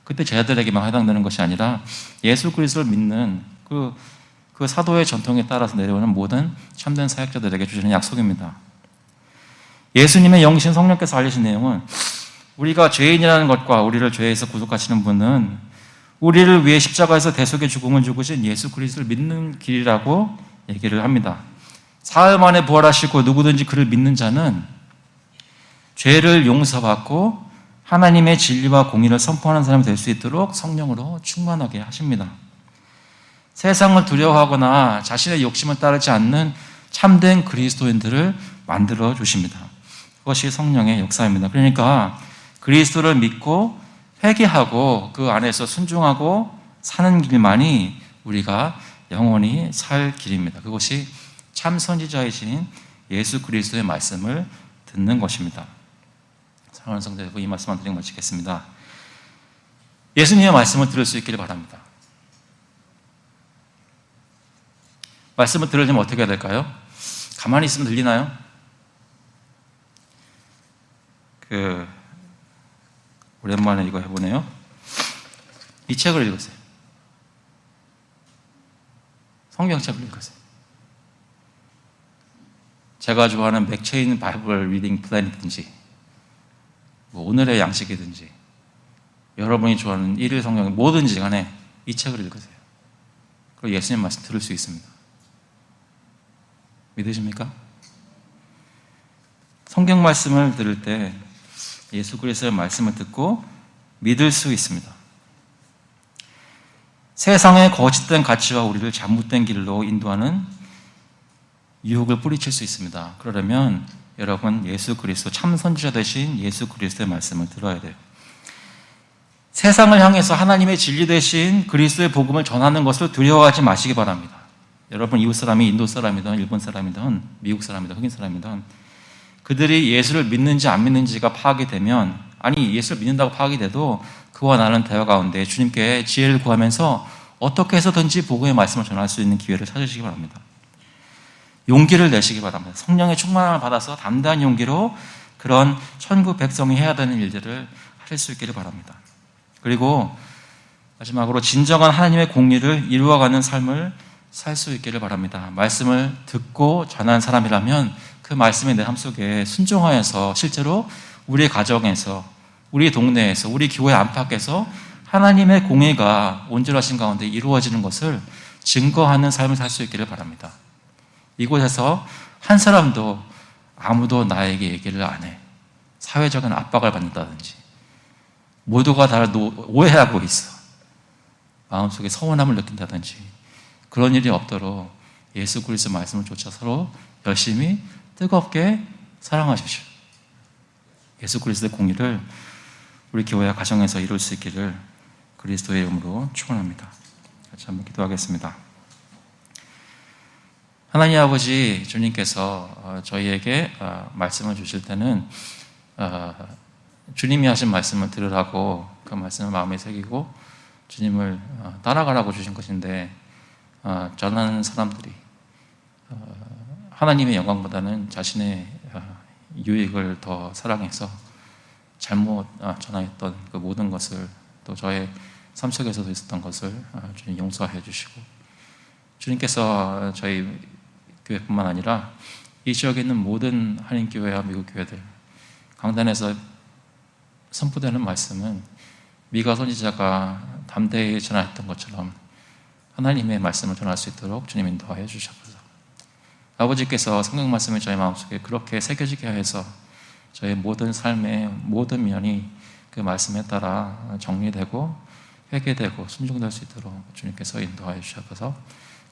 그때 제자들에게만 해당되는 것이 아니라 예수 그리스도를 믿는 그 사도의 전통에 따라서 내려오는 모든 참된 사역자들에게 주시는 약속입니다. 예수님의 영신 성령께서 알리신 내용은 우리가 죄인이라는 것과 우리를 죄에서 구속하시는 분은 우리를 위해 십자가에서 대속의 죽음을 죽으신 예수 그리스도를 믿는 길이라고 얘기를 합니다. 사흘 만에 부활하시고 누구든지 그를 믿는 자는 죄를 용서받고 하나님의 진리와 공의를 선포하는 사람이 될 수 있도록 성령으로 충만하게 하십니다. 세상을 두려워하거나 자신의 욕심을 따르지 않는 참된 그리스도인들을 만들어 주십니다. 그것이 성령의 역사입니다. 그러니까 그리스도를 믿고 회개하고 그 안에서 순종하고 사는 길만이 우리가 영원히 살 길입니다. 그것이 참 선지자이신 예수 그리스도의 말씀을 듣는 것입니다. 사랑하는 성도 여러분, 이 말씀만 드리고 마치겠습니다. 예수님의 말씀을 들을 수 있기를 바랍니다. 말씀을 들으려면 어떻게 해야 될까요? 가만히 있으면 들리나요? 오랜만에 이거 해보네요. 이 책을 읽으세요. 성경책을 읽으세요. 제가 좋아하는 맥체인 바이블 리딩 플랜이든지 오늘의 양식이든지 여러분이 좋아하는 일일 성경 뭐든지 간에 이 책을 읽으세요. 그리고 예수님 말씀 들을 수 있습니다. 믿으십니까? 성경 말씀을 들을 때 예수 그리스도의 말씀을 듣고 믿을 수 있습니다. 세상의 거짓된 가치와 우리를 잘못된 길로 인도하는 유혹을 뿌리칠 수 있습니다. 그러려면 여러분 예수 그리스도 참 선지자 되신 예수 그리스도의 말씀을 들어야 돼요. 세상을 향해서 하나님의 진리 되신 그리스도의 복음을 전하는 것을 두려워하지 마시기 바랍니다. 여러분 이웃 사람이 인도 사람이든 일본 사람이든 미국 사람이든 흑인 사람이든 그들이 예수를 믿는지 안 믿는지가 파악이 되면, 아니 예수를 믿는다고 파악이 돼도 그와 나는 대화 가운데 주님께 지혜를 구하면서 어떻게 해서든지 복음의 말씀을 전할 수 있는 기회를 찾으시기 바랍니다. 용기를 내시기 바랍니다. 성령의 충만함을 받아서 담대한 용기로 그런 천국 백성이 해야 되는 일들을 하실 수 있기를 바랍니다. 그리고 마지막으로 진정한 하나님의 공의를 이루어가는 삶을 살 수 있기를 바랍니다. 말씀을 듣고 전한 사람이라면 그 말씀이 내 삶 속에 순종하여서 실제로 우리 가정에서, 우리 동네에서, 우리 교회 안팎에서 하나님의 공의가 온전하신 가운데 이루어지는 것을 증거하는 삶을 살 수 있기를 바랍니다. 이곳에서 한 사람도 아무도 나에게 얘기를 안 해. 사회적인 압박을 받는다든지 모두가 나를 오해하고 있어. 마음속에 서운함을 느낀다든지 그런 일이 없도록 예수 그리스도 말씀을 쫓아 서로 열심히 뜨겁게 사랑하십시오. 예수 그리스도의 공의를 우리 교회와 가정에서 이룰 수 있기를 그리스도의 이름으로 축원합니다. 같이 한번 기도하겠습니다. 하나님 아버지, 주님께서 저희에게 말씀을 주실 때는 주님이 하신 말씀을 들으라고 그 말씀을 마음에 새기고 주님을 따라가라고 주신 것인데, 전하는 사람들이 하나님의 영광보다는 자신의 유익을 더 사랑해서 잘못 전하였던 그 모든 것을, 또 저의 삶 속에서도 있었던 것을 주님 용서해 주시고, 주님께서 저희 교회뿐만 아니라 이 지역에 있는 모든 한인교회와 미국 교회들 강단에서 선포되는 말씀은 미가 선지자가 담대히 전하였던 것처럼 하나님의 말씀을 전할 수 있도록 주님 인도하여 주셔서, 아버지께서 성경 말씀을 저희 마음속에 그렇게 새겨지게 하여서 저희 모든 삶의 모든 면이 그 말씀에 따라 정리되고 회개되고 순종될 수 있도록 주님께서 인도하여 주셔서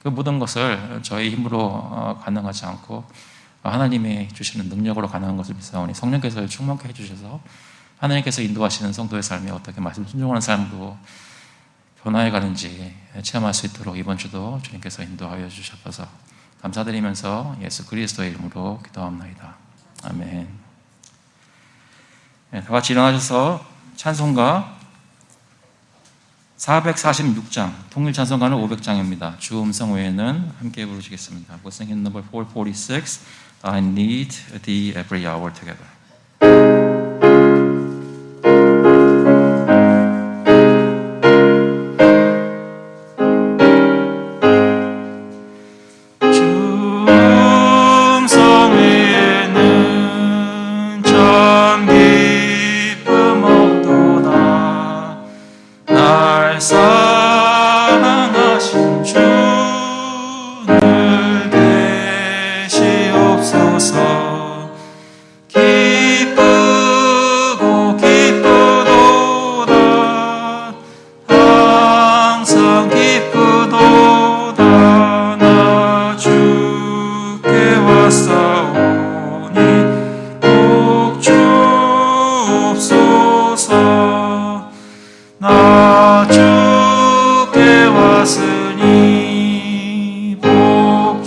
그 모든 것을 저희 힘으로 가능하지 않고 하나님이 주시는 능력으로 가능한 것을 믿사오니 성령께서 충만케 해주셔서 하나님께서 인도하시는 성도의 삶이 어떻게 말씀 순종하는 삶으로 변화해 가는지 체험할 수 있도록 이번 주도 주님께서 인도하여 주셔서 감사드리면서 예수 그리스도의 이름으로 기도합니다. 아멘. 다 같이 일어나셔서 찬송가 446장, 통일 찬송가는 500장입니다. 주 음성 외에는 함께 부르시겠습니다. We'll sing in number 446, I need thee every hour together. 왔사오니 복주옵소서. 나 주께 왔으니 복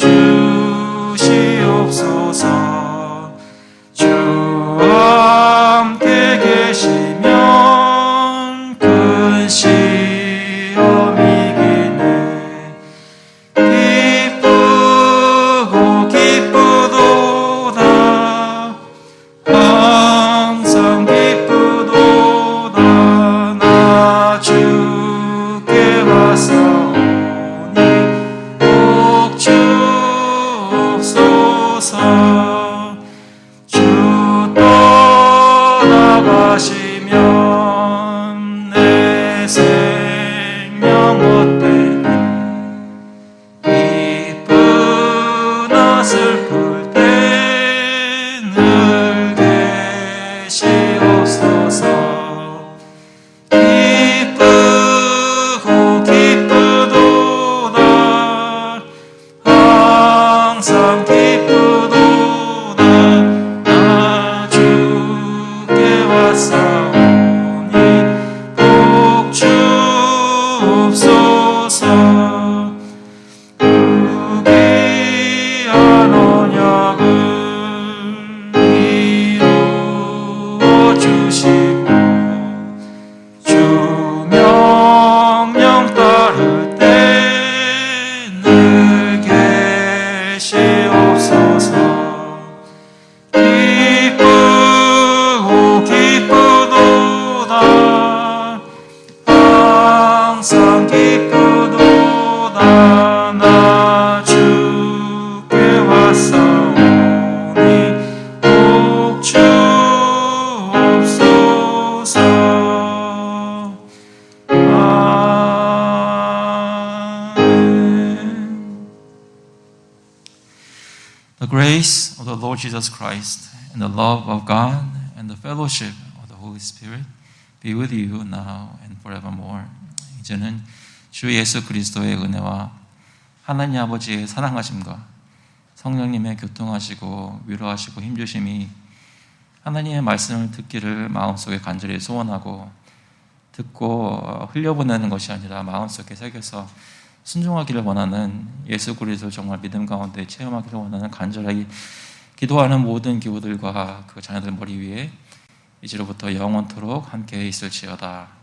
주시옵소서. 주와 함께 계시면 큰 시험이 기쁘고 기쁘도다. 항상 기쁘도다. 나 주께 왔사오니 복 주옵소서. 주 떠나가시면 내 생명 못되니 기쁘나 슬플 때 늘 계시옵소서. 기쁘고 기쁘도다. 항상 기쁘도다. 나 주께 왔사오니 복 주옵소서. 귀한 언약을 이루어 주시고 주 명령 따를 때 늘 계시옵소서. 기쁘고 기쁘도다. 항상 기쁘도다. 나 주께 왔사오니 복 주옵소서. 아멘. The grace of the Lord Jesus Christ and the love of God and the fellowship of the Holy Spirit be with you now and forevermore. 이제는 주 예수 그리스도의 은혜와 하나님 아버지의 사랑하심과 성령님의 교통하시고 위로하시고 힘주심이 하나님의 말씀을 듣기를 마음속에 간절히 소원하고 듣고 흘려보내는 것이 아니라 마음속에 새겨서 순종하기를 원하는 예수 그리스도를 정말 믿음 가운데 체험하기를 원하는 간절하게 기도하는 모든 기호들과 그 자녀들 머리 위에 이제로부터 영원토록 함께 있을지어다.